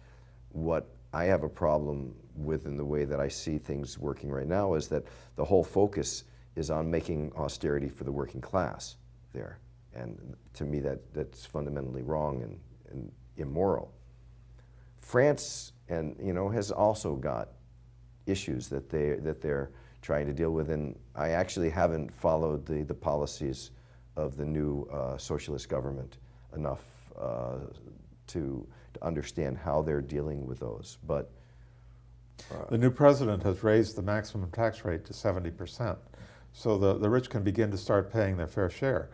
What I have a problem with in the way that I see things working right now is that the whole focus is on making austerity for the working class there. And to me, that's fundamentally wrong and immoral. France has also got issues that they're trying to deal with, and I actually haven't followed the policies of the new socialist government enough to understand how they're dealing with those. But
the new president has raised the maximum tax rate to 70%, so the rich can begin to start paying their fair share.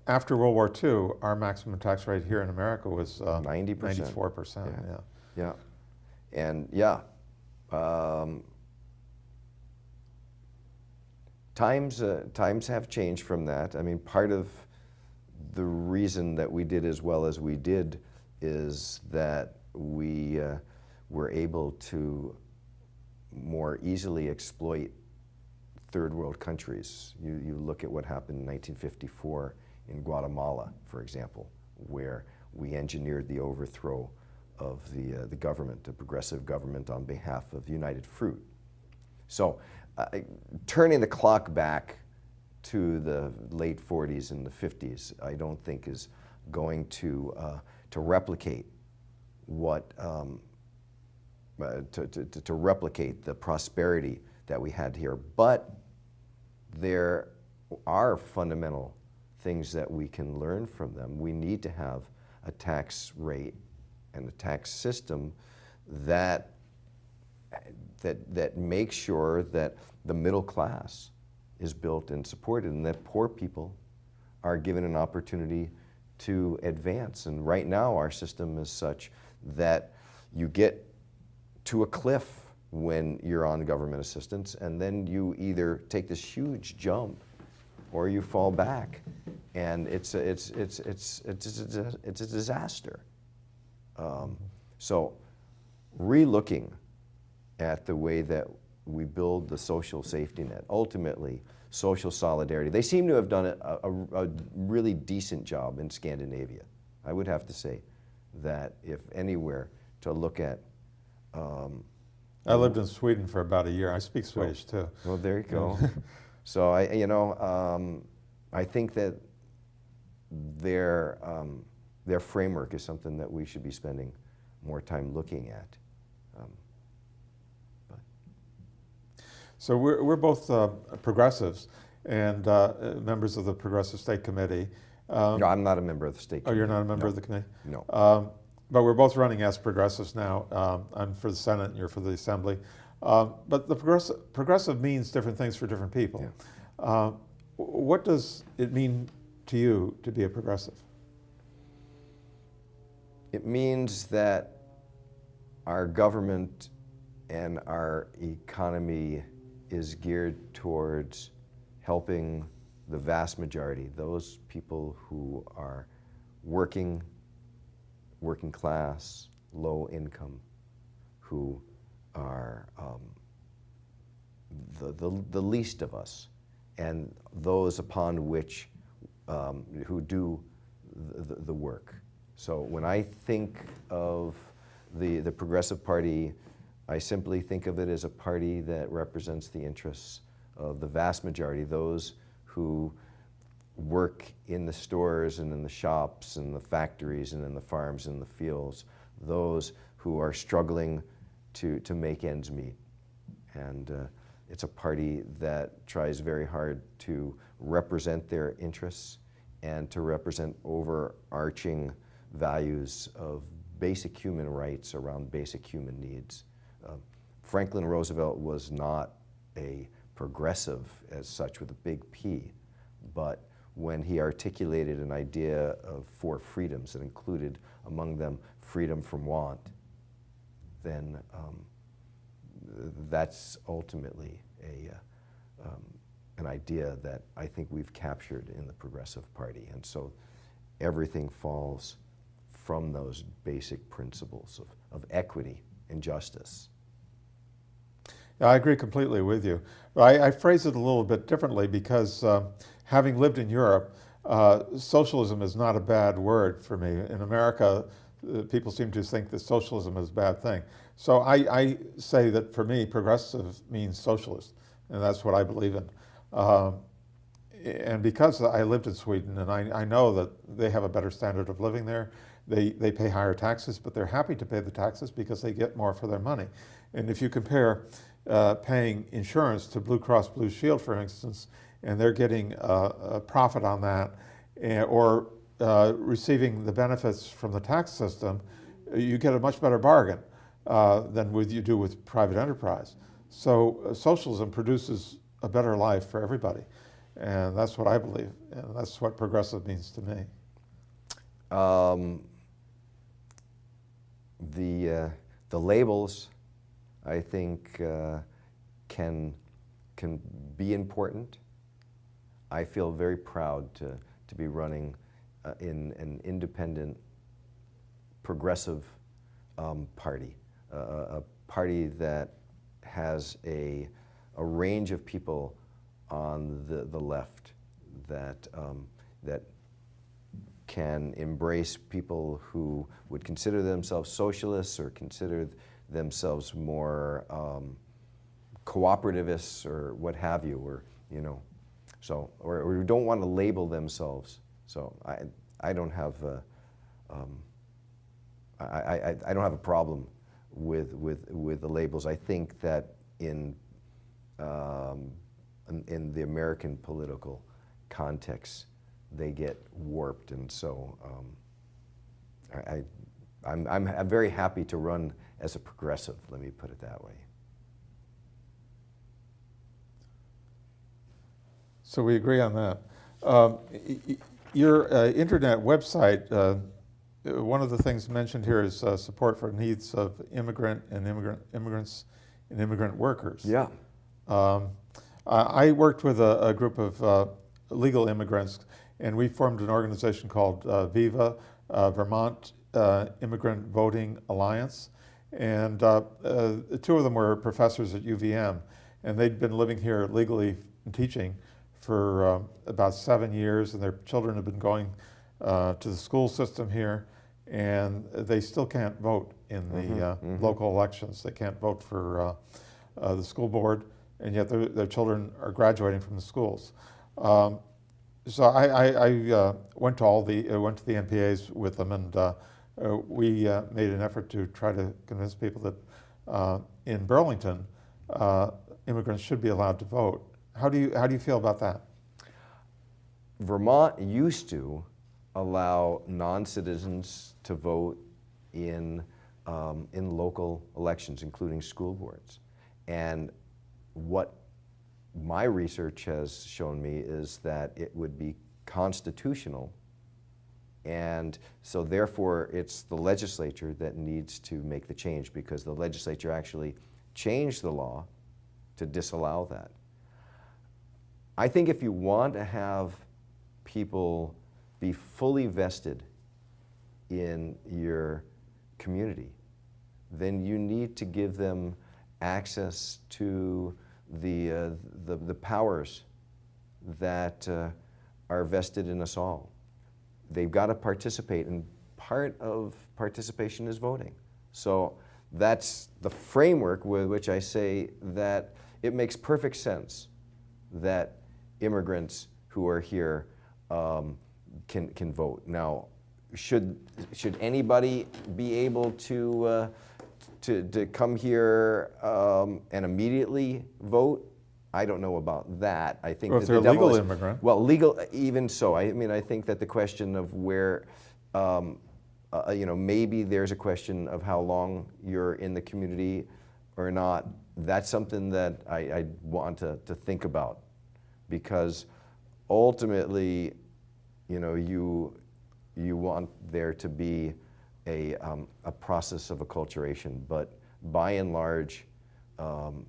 After World War II, our maximum tax rate here in America was
90%.
94%.
Yeah. And yeah, times have changed from that. I mean, part of the reason that we did as well as we did is that we were able to more easily exploit third world countries. You look at what happened in 1954 in Guatemala, for example, where we engineered the overthrow of the government, the progressive government, on behalf of United Fruit. So turning the clock back to the late 40s and the 50s, I don't think is going to replicate to replicate the prosperity that we had here. But there are fundamental things that we can learn from them. We need to have a tax rate and a tax system that makes sure that the middle class is built and supported, and that poor people are given an opportunity to advance. And right now our system is such that you get to a cliff when you're on government assistance, and then you either take this huge jump or you fall back, and it's a disaster. So re-looking at the way that we build the social safety net, ultimately social solidarity. They seem to have done a really decent job in Scandinavia. I would have to say that if anywhere to look at.
I lived in Sweden for about a year. I speak Swedish too.
Well, there you go. So I think that their framework is something that we should be spending more time looking at.
So we're both progressives and members of the Progressive State Committee.
No, I'm not a member of the state committee.
Oh, you're not a member
No.
of the committee?
No.
But we're both running as progressives now. I'm for the Senate and you're for the Assembly. But the progressive means different things for different people.
Yeah.
What does it mean to you to be a progressive?
It means that our government and our economy is geared towards helping the vast majority, those people who are working class, low income, who are the least of us, and those upon which who do the work. So when I think of the Progressive Party, I simply think of it as a party that represents the interests of the vast majority, those who work in the stores and in the shops and the factories and in the farms and the fields, those who are struggling to make ends meet. And it's a party that tries very hard to represent their interests and to represent overarching values of basic human rights around basic human needs. Franklin Roosevelt was not a progressive as such with a big P, but when he articulated an idea of 4 freedoms that included among them freedom from want, then that's ultimately an idea that I think we've captured in the Progressive Party. And so everything falls from those basic principles of equity and justice.
Yeah, I agree completely with you. I phrase it a little bit differently because having lived in Europe, socialism is not a bad word for me. In America, people seem to think that socialism is a bad thing. So I say that for me, progressive means socialist, and that's what I believe in. And because I lived in Sweden, and I know that they have a better standard of living there, they pay higher taxes, but they're happy to pay the taxes because they get more for their money. And if you compare paying insurance to Blue Cross Blue Shield, for instance, and they're getting a profit on that, or receiving the benefits from the tax system, you get a much better bargain than you do with private enterprise. So socialism produces a better life for everybody, and that's what I believe, and that's what progressive means to me.
The labels, I think, can be important. I feel very proud to be running in an independent, progressive party, a party that has a range of people on the left that can embrace people who would consider themselves socialists or consider themselves more cooperativists or what have you, or so or don't want to label themselves. So I don't have I don't have a problem with the labels. I think that in the American political context, they get warped, and so I'm very happy to run as a progressive. Let me put it that way.
So we agree on that. Your internet website, one of the things mentioned here is support for needs of immigrants and immigrant workers.
Yeah.
I worked with a group of legal immigrants, and we formed an organization called VIVA, Vermont Immigrant Voting Alliance. And 2 of them were professors at UVM, and they'd been living here legally and teaching for about 7 years, and their children have been going to the school system here. and they still can't vote in the local elections. They can't vote for the school board, and yet their children are graduating from the schools. So I went to went to the NPAs with them, and we made an effort to try to convince people that in Burlington, immigrants should be allowed to vote. How do you feel about that?
Vermont used to allow non-citizens to vote in local elections, including school boards. And what my research has shown me is that it would be constitutional, and so therefore it's the legislature that needs to make the change, because the legislature actually changed the law to disallow that. I think if you want to have people be fully vested in your community, then you need to give them access to the powers that are vested in us all. They've got to participate, and part of participation is voting. So that's the framework with which I say that it makes perfect sense that immigrants who are here can vote. Now, should anybody be able to come here and immediately vote? I don't know about that. I think
Or
that
if they're a legal immigrant.
Well, legal, even so. I mean, I think that the question of where, maybe there's a question of how long you're in the community or not. That's something that I want to think about, because ultimately, you want there to be a process of acculturation, but by and large,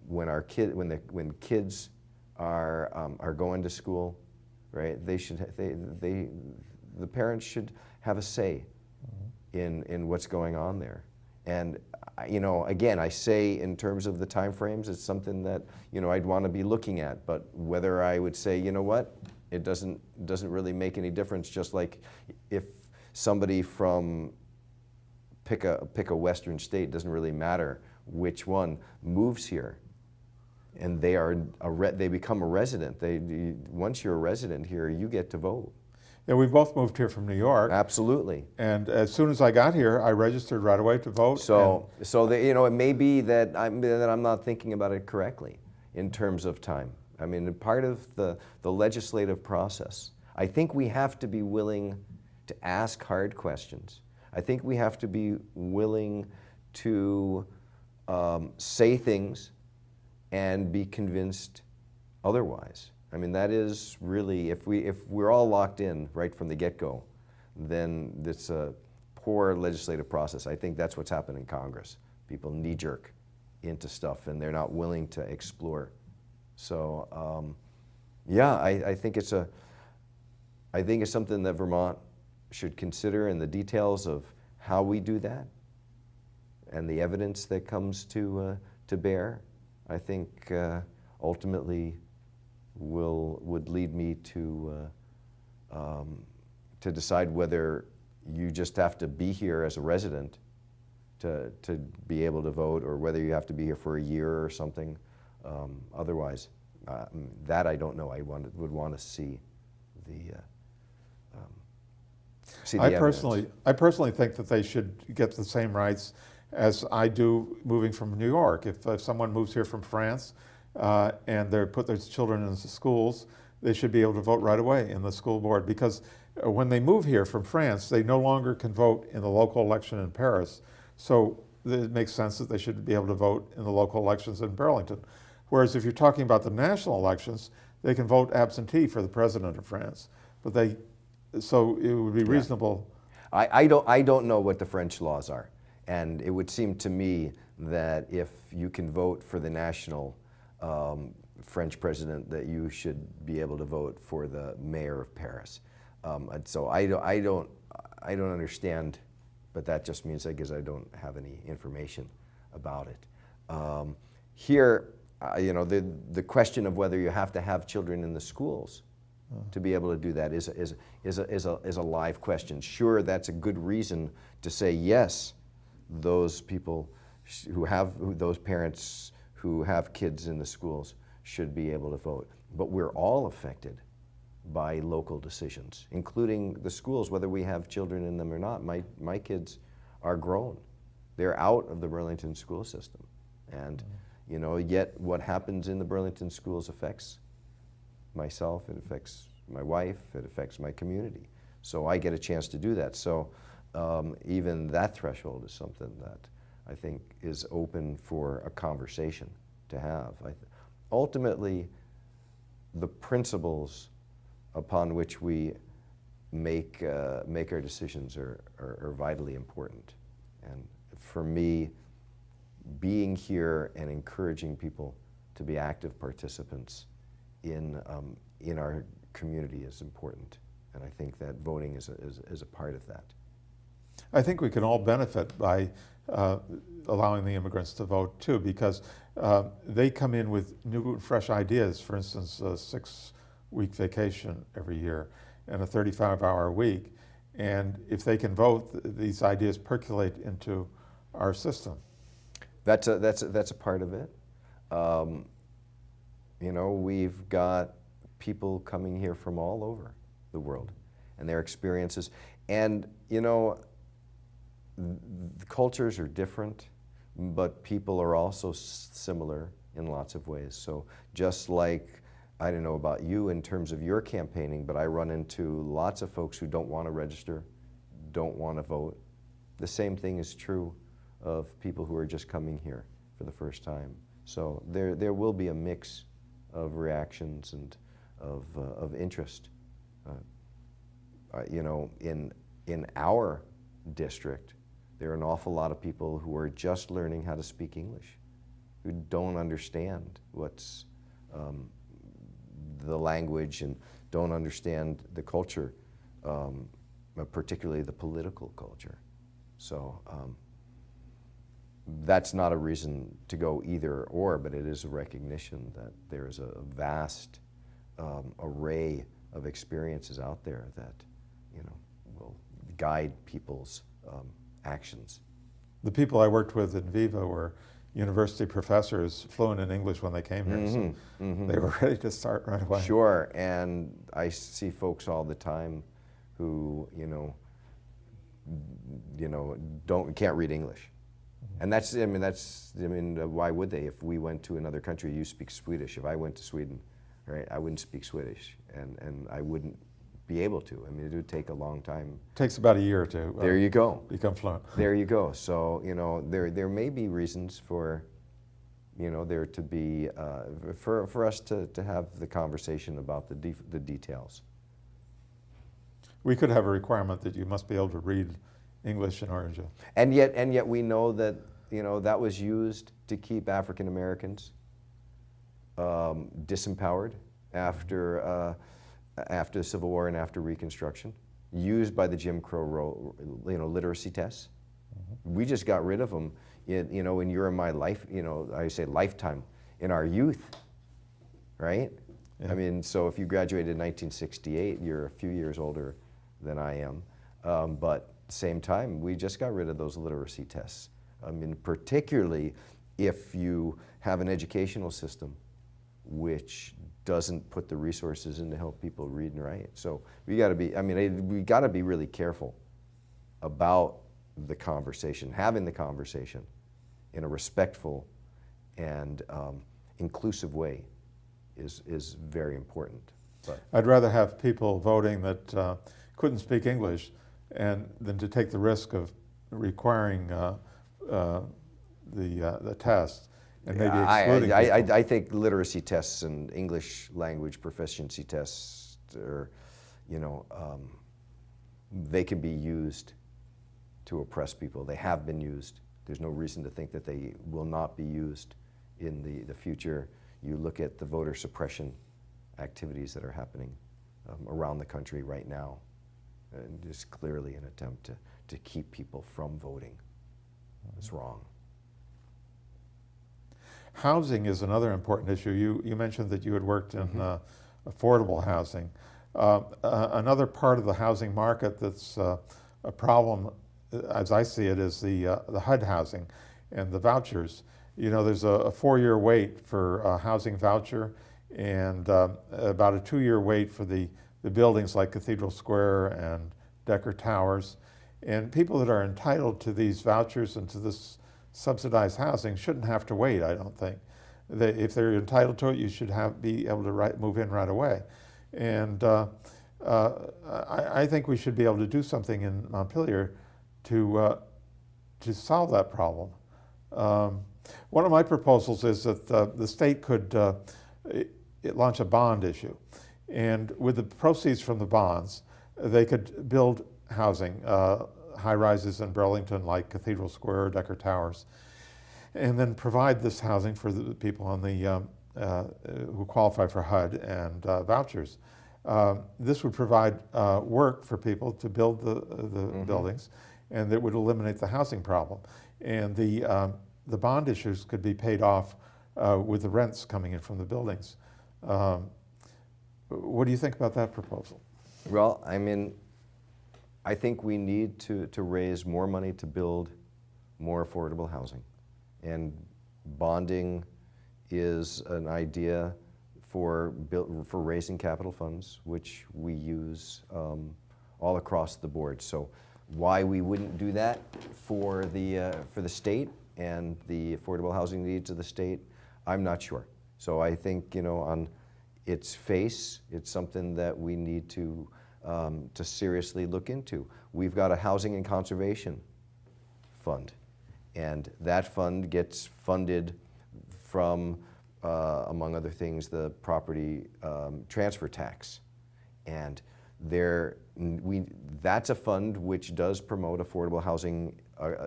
when kids are going to school, right? The parents should have a say in what's going on there. And again, I say in terms of the time frames, it's something that I'd want to be looking at. But whether I would say, what, it doesn't really make any difference. Just like if somebody from pick a Western state, doesn't really matter which one, moves here, and they become a resident. Once you're a resident here, you get to vote.
Yeah, we both moved here from New York.
Absolutely.
And as soon as I got here, I registered right away to vote.
So it may be that I'm not thinking about it correctly in terms of time. I mean, part of the legislative process, I think we have to be willing to ask hard questions. I think we have to be willing to say things and be convinced otherwise. I mean, that is really, if we're all locked in right from the get-go, then it's a poor legislative process. I think that's what's happened in Congress. People knee-jerk into stuff, and they're not willing to explore. So, I think it's something that Vermont should consider, in the details of how we do that and the evidence that comes to bear. I think ultimately would lead me to decide whether you just have to be here as a resident to be able to vote, or whether you have to be here for a year or something. Otherwise, that I don't know. I would want to see the evidence.
I personally think that they should get the same rights as I do moving from New York. If someone moves here from France and they put their children into schools, they should be able to vote right away in the school board, because when they move here from France, they no longer can vote in the local election in Paris. So it makes sense that they should be able to vote in the local elections in Burlington. Whereas if you're talking about the national elections, they can vote absentee for the president of France. So it would be reasonable.
I don't know what the French laws are. And it would seem to me that if you can vote for the national French president, that you should be able to vote for the mayor of Paris. And so I don't understand, but that just means, I guess, I don't have any information about it. Here, the question of whether you have to have children in the schools to be able to do that is a live question. Sure, that's a good reason to say yes, those people those parents who have kids in the schools should be able to vote. But we're all affected by local decisions, including the schools, whether we have children in them or not. My kids are grown. They're out of the Burlington school system. And you know, yet what happens in the Burlington schools affects myself, it affects my wife, it affects my community. So I get a chance to do that. So even that threshold is something that I think is open for a conversation to have. Ultimately, the principles upon which we make our decisions are vitally important. And for me, being here and encouraging people to be active participants in our community is important. And I think that voting is a part of that.
I think we can all benefit by allowing the immigrants to vote too, because they come in with new, fresh ideas. For instance, a 6-week vacation every year and a 35-hour week. And if they can vote, these ideas percolate into our system.
That's a part of it. You know, we've got people coming here from all over the world and their experiences. And, you know, the cultures are different, but people are also similar in lots of ways. So just like, I don't know about you in terms of your campaigning, but I run into lots of folks who don't want to register, don't want to vote. The same thing is true of people who are just coming here for the first time. So there will be a mix of reactions and of interest. You know, in our district, there are an awful lot of people who are just learning how to speak English, who don't understand what's the language and don't understand the culture, particularly the political culture. So that's not a reason to go either or, but it is a recognition that there is a vast array of experiences out there that, you know, will guide people's actions.
The people I worked with in Viva were university professors, fluent in English when they came here, so they were ready to start right away.
Sure, and I see folks all the time who, can't read English. And why would they? If we went to another country, you speak Swedish. If I went to Sweden, right, I wouldn't speak Swedish, and I wouldn't be able to. I mean, it would take a long time.
Takes about a year to
there you go.
Become fluent.
There you go. So, you know, there may be reasons for, you know, there to be, for us to have the conversation about the details.
We could have a requirement that you must be able to read English in Orange.
And yet we know that, you know, that was used to keep African Americans disempowered after the Civil War and after Reconstruction, used by the Jim Crow literacy tests. We just got rid of them in your and my life, I say lifetime, in our youth, right? Yeah. I mean, so if you graduated in 1968, you're a few years older than I am, but same time, we just got rid of those literacy tests. I mean, particularly if you have an educational system which doesn't put the resources in to help people read and write. So we got to be, we got to be really careful about the conversation, having the conversation in a respectful and inclusive way is very important. But
I'd rather have people voting that couldn't speak English than to take the risk of requiring the test and maybe excluding people.
I think literacy tests and English language proficiency tests are, they can be used to oppress people. They have been used. There's no reason to think that they will not be used in the future. You look at the voter suppression activities that are happening around the country right now, and just clearly an attempt to keep people from voting. It's wrong. Housing
is another important issue. You mentioned that you had worked in affordable housing. Another part of the housing market that's a problem, as I see it, is the HUD housing and the vouchers. You know, there's a 4-year wait for a housing voucher, and about a 2-year wait for the buildings like Cathedral Square and Decker Towers. And people that are entitled to these vouchers and to this subsidized housing shouldn't have to wait, I don't think. If they're entitled to it, you should be able to move in right away. And I think we should be able to do something in Montpelier to solve that problem. One of my proposals is that the state could launch a bond issue. And with the proceeds from the bonds, they could build housing, high-rises in Burlington like Cathedral Square, Decker Towers, and then provide this housing for the people on the who qualify for HUD and vouchers. This would provide work for people to build the buildings, and it would eliminate the housing problem. And the bond issues could be paid off with the rents coming in from the buildings. What do you think about that proposal?
Well, I mean, I think we need to raise more money to build more affordable housing. And bonding is an idea for raising capital funds, which we use all across the board. So why we wouldn't do that for the state and the affordable housing needs of the state, I'm not sure. So I think, you know, on its face, it's something that we need to seriously look into. We've got a housing and conservation fund, and that fund gets funded from, among other things, the property transfer tax. And that's a fund which does promote affordable housing,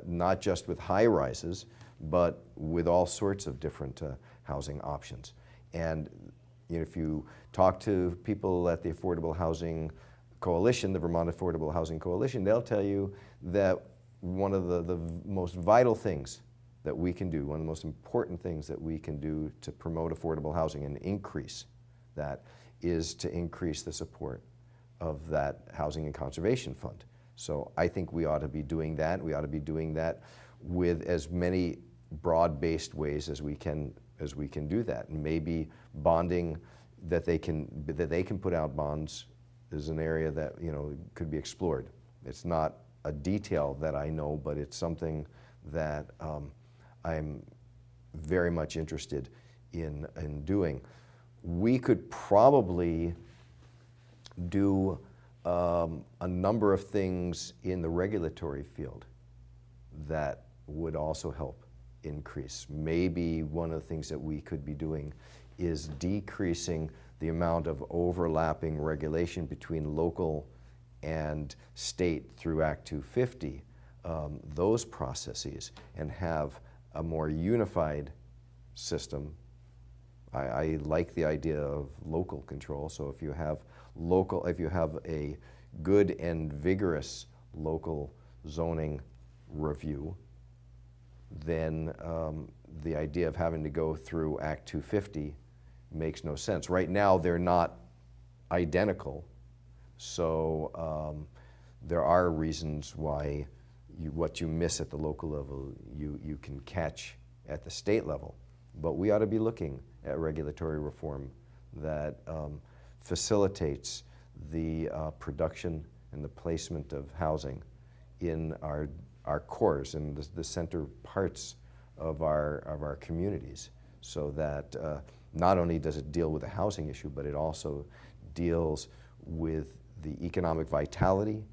not just with high rises, but with all sorts of different housing options. And you know, if you talk to people at the Affordable Housing Coalition, the Vermont Affordable Housing Coalition, they'll tell you that one of the most vital things that we can do, one of the most important things that we can do to promote affordable housing and increase that, is to increase the support of that Housing and Conservation Fund. So I think we ought to be doing that. We ought to be doing that with as many broad-based ways as we can do that. And maybe bonding, that they can put out bonds, is an area that, you know, could be explored. It's not a detail that I know, but it's something that I'm very much interested in doing. We could probably do a number of things in the regulatory field that would also help increase. Maybe one of the things that we could be doing is decreasing the amount of overlapping regulation between local and state through Act 250, those processes, and have a more unified system. I like the idea of local control. So if you have a good and vigorous local zoning review, then the idea of having to go through Act 250 makes no sense. Right now, they're not identical, so there are reasons why what you miss at the local level, you can catch at the state level. But we ought to be looking at regulatory reform that facilitates the production and the placement of housing in our cores and the center parts of our communities, so that not only does it deal with the housing issue, but it also deals with the economic vitality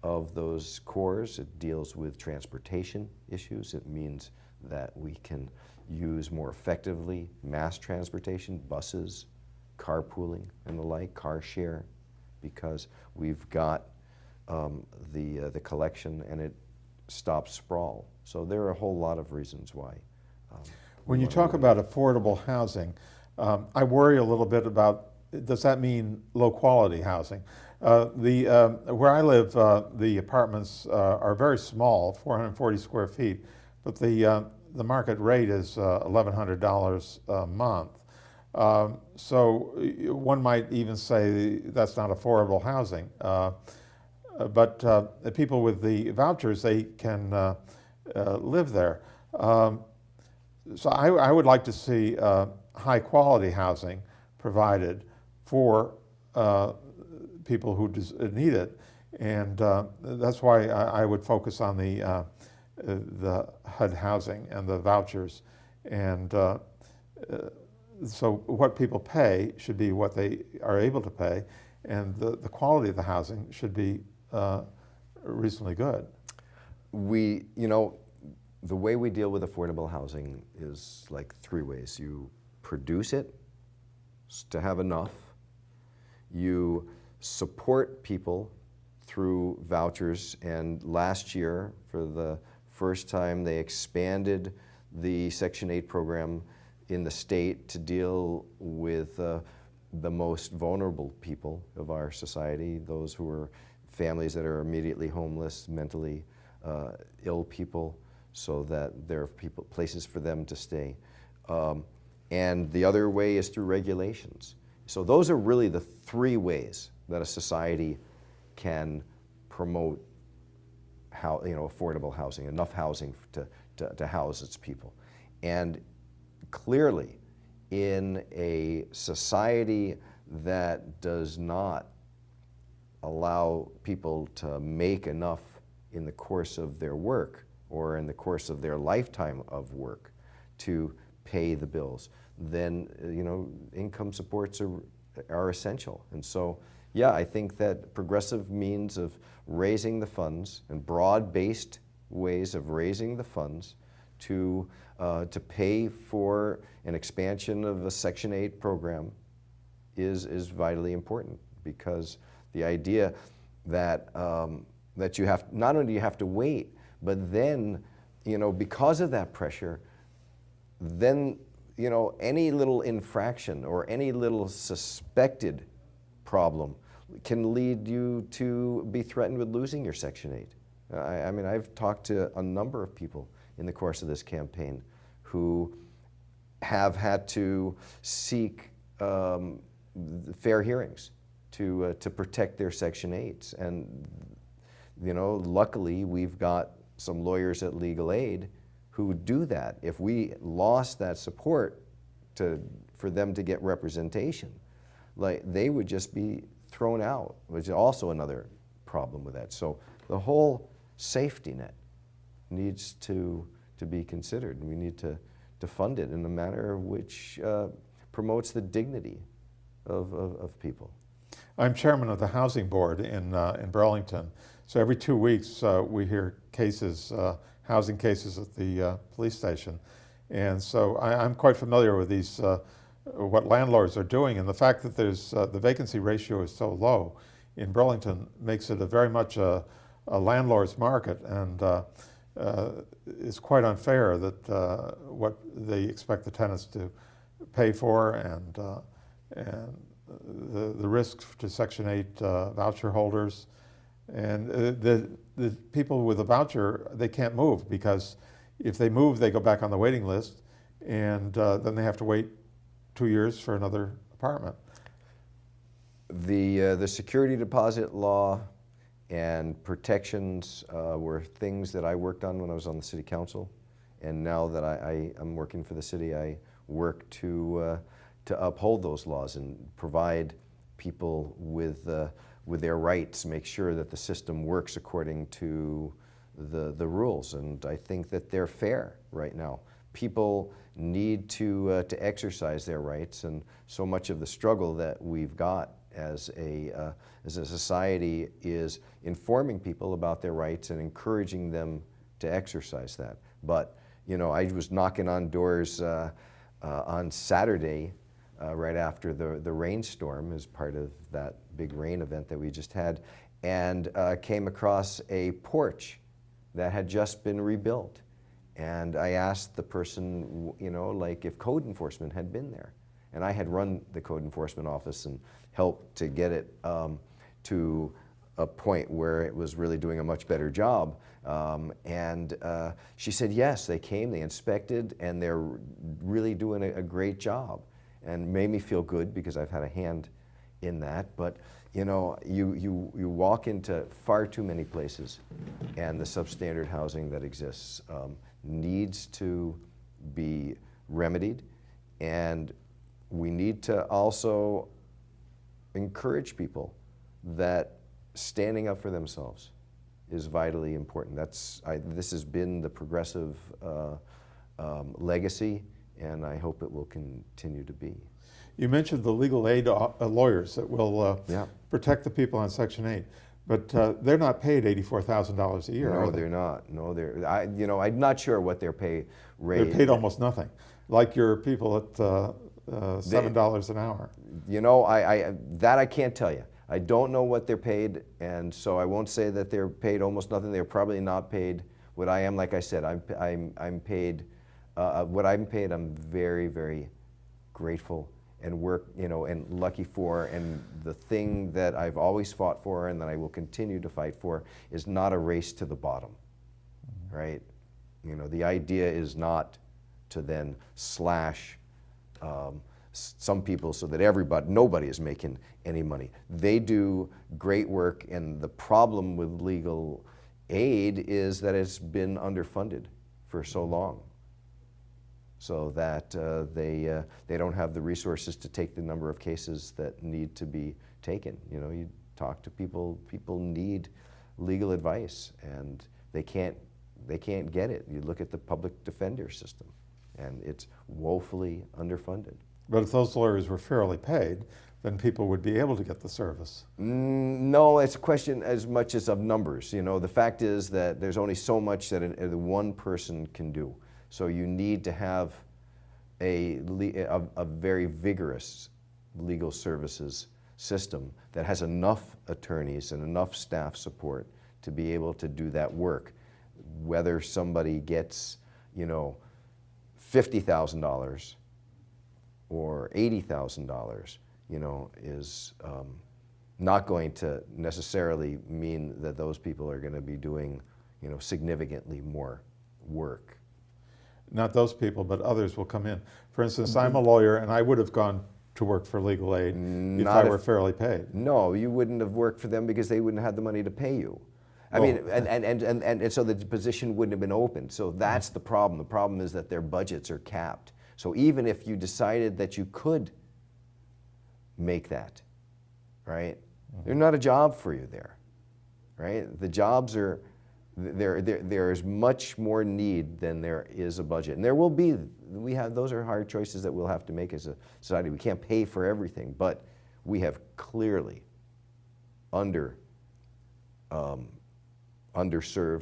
of those cores. It deals with transportation issues. It means that we can use more effectively mass transportation, buses, carpooling and the like, car share, because we've got the collection and it stops sprawl. So there are a whole lot of reasons why.
When you talk about affordable housing, I worry a little bit about, does that mean low quality housing? Where I live, the apartments are very small, 440 square feet, but the market rate is $1,100 a month. So one might even say that's not affordable housing. But the people with the vouchers, they can live there. So I would like to see high quality housing provided for people who need it. And that's why I would focus on the HUD housing and the vouchers. And so what people pay should be what they are able to pay, and the quality of the housing should be reasonably good.
The way we deal with affordable housing is like three ways. You produce it to have enough. You support people through vouchers, and last year, for the first time, they expanded the Section 8 program in the state to deal with the most vulnerable people of our society, those who are families that are immediately homeless, mentally ill people, so that there are places for them to stay. And the other way is through regulations. So those are really the three ways that a society can promote affordable housing, enough housing to house its people. And clearly, in a society that does not allow people to make enough in the course of their work or in the course of their lifetime of work to pay the bills, then income supports are essential. And so, yeah, I think that progressive means of raising the funds and broad-based ways of raising the funds to pay for an expansion of a Section 8 program is vitally important, because the idea that that you have, not only do you have to wait, but then because of that pressure, then any little infraction or any little suspected problem can lead you to be threatened with losing your Section 8. I mean, I've talked to a number of people in the course of this campaign who have had to seek fair hearings to protect their Section 8s. And luckily we've got some lawyers at Legal Aid who do that. If we lost that support for them to get representation, they would just be thrown out, which is also another problem with that. So the whole safety net needs to be considered. We need to fund it in a manner which promotes the dignity of people.
I'm chairman of the housing board in Burlington. So every 2 weeks we hear cases, housing cases at the police station. And so I'm quite familiar with these, what landlords are doing. And the fact that the vacancy ratio is so low in Burlington makes it very much a landlord's market. And it's quite unfair that what they expect the tenants to pay for, and the risk to Section 8 voucher holders. And the people with a voucher, they can't move, because if they move, they go back on the waiting list, and then they have to wait 2 years for another apartment.
The security deposit law and protections were things that I worked on when I was on the city council, and now that I'm working for the city, I work to uphold those laws and provide people with their rights, make sure that the system works according to the rules. And I think that they're fair right now. People need to exercise their rights, and so much of the struggle that we've got as a society is informing people about their rights and encouraging them to exercise that. But I was knocking on doors on Saturday right after the rainstorm, as part of that big rain event that we just had, and came across a porch that had just been rebuilt. And I asked the person, if code enforcement had been there. And I had run the code enforcement office and helped to get it to a point where it was really doing a much better job. And she said, yes, they came, they inspected, and they're really doing a great job. and made me feel good because I've had a hand in that. But you know, you walk into far too many places, and the substandard housing that exists needs to be remedied, and we need to also encourage people that standing up for themselves is vitally important. This has been the progressive legacy, and I hope it will continue to be.
You mentioned the legal aid lawyers that will
Yeah.
protect the people on Section 8, but they're not paid $84,000 a year,
No,
are they?
they're not. No, I'm not sure what their pay rate.
They're paid almost nothing, like your people at $7 an hour.
You know, that I can't tell you. I don't know what they're paid, and so I won't say that they're paid almost nothing. They're probably not paid what I am. Like I said, I'm paid what I'm paid. I'm very, very grateful and and lucky for. And the thing that I've always fought for, and that I will continue to fight for, is not a race to the bottom, right? You know, the idea is not to then slash some people so that nobody is making any money. They do great work, and the problem with legal aid is that it's been underfunded for so long, so that they don't have the resources to take the number of cases that need to be taken. You know, you talk to people need legal advice, and they can't get it. You look at the public defender system, and it's woefully underfunded.
But if those lawyers were fairly paid, then people would be able to get the service.
No, it's a question as much as of numbers. You know, the fact is that there's only so much that one person can do. So you need to have a very vigorous legal services system that has enough attorneys and enough staff support to be able to do that work. Whether somebody gets, you know, $50,000 or $80,000, you know, is not going to necessarily mean that those people are going to be doing, you know, significantly more work.
Not those people, but others will come in. For instance, I'm a lawyer, and I would have gone to work for legal aid if I were fairly paid.
No, you wouldn't have worked for them because they wouldn't have the money to pay you. I mean, and so the position wouldn't have been open. So that's the problem. The problem is that their budgets are capped. So even if you decided that you could make that, right? There's not a job for you there, right? The jobs are, there is much more need than there is a budget. And there will be, those are hard choices that we'll have to make as a society. We can't pay for everything, but we have clearly underserved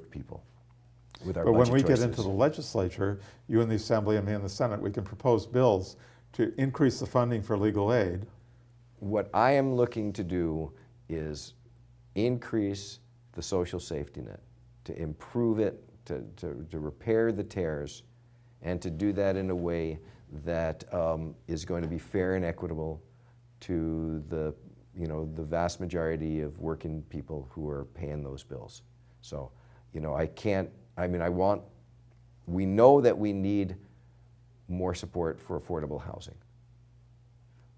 people with our budget choices.
But when we get into the legislature, you in the Assembly and me in the Senate, we can propose bills to increase the funding for legal aid.
What I am looking to do is increase the social safety net, to improve it, to repair the tears, and to do that in a way that is going to be fair and equitable to the vast majority of working people who are paying those bills. So, you know, we know that we need more support for affordable housing.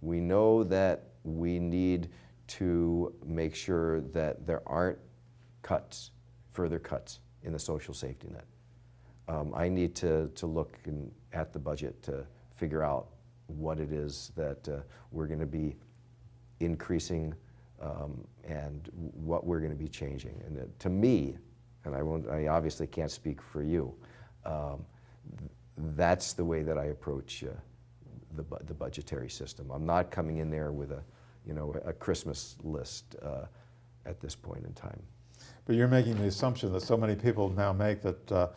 We know that we need to make sure that there aren't further cuts in the social safety net. I need to look at the budget to figure out what it is that we're going to be increasing and what we're going to be changing. And to me, and I obviously can't speak for you, that's the way that I approach the budgetary system. I'm not coming in there with a Christmas list at this point in time.
But you're making the assumption that so many people now make that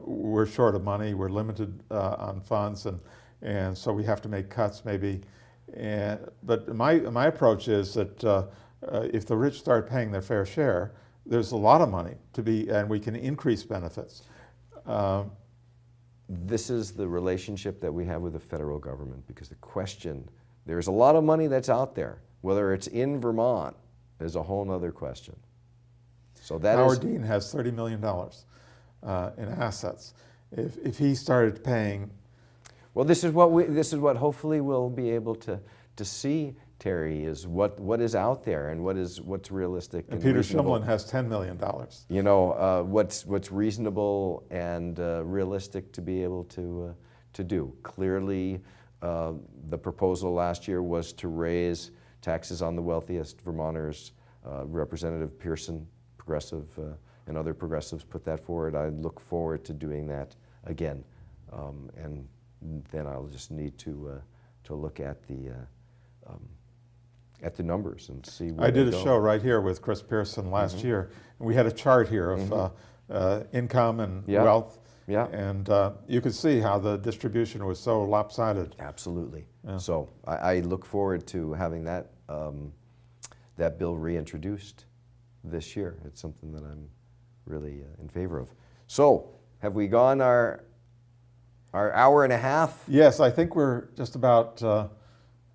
we're short of money, we're limited on funds, and so we have to make cuts maybe. But my approach is that if the rich start paying their fair share, there's a lot of money and we can increase benefits.
This is the relationship that we have with the federal government, because there's a lot of money that's out there. Whether it's in Vermont is a whole other question. So
Howard Dean has $30 million in assets. If he started paying
Well, this is what hopefully we'll be able to see, Terry, is what is out there and what's realistic
And Peter
reasonable.
Shumlin has $10 million.
You know, what's reasonable and realistic to be able to do. Clearly, the proposal last year was to raise taxes on the wealthiest Vermonters. Representative Pearson, progressive, and other progressives put that forward. I look forward to doing that again, and then I'll just need to look at the numbers and see where
I did
they
a
go.
show right here with Chris Pearson last year, and we had a chart here of income and
Yeah.
wealth,
Yeah.
and you could see how the distribution was so lopsided.
Absolutely.
Yeah.
So I look forward to having that that bill reintroduced this year. It's something that I'm really in favor of. So have we gone our hour and a half?
Yes, I think we're just about out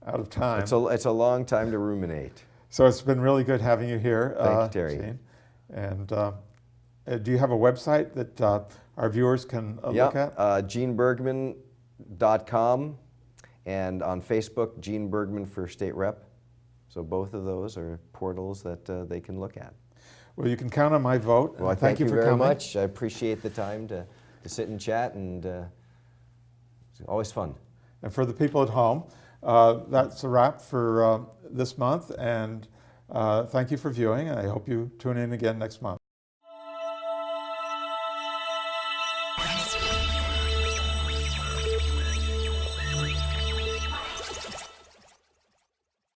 of time.
It's a long time to ruminate.
So it's been really good having you here.
Thank you, Terry.
Gene. And do you have a website that our viewers can look at?
GeneBergman.com, and on Facebook, Gene Bergman for State Rep. So both of those are portals that they can look at.
Well, you can count on my vote.
Well,
and
thank you
for
very
coming.
much. I appreciate the time to sit and chat, and it's always fun.
And for the people at home, that's a wrap for this month. And thank you for viewing. I hope you tune in again next month.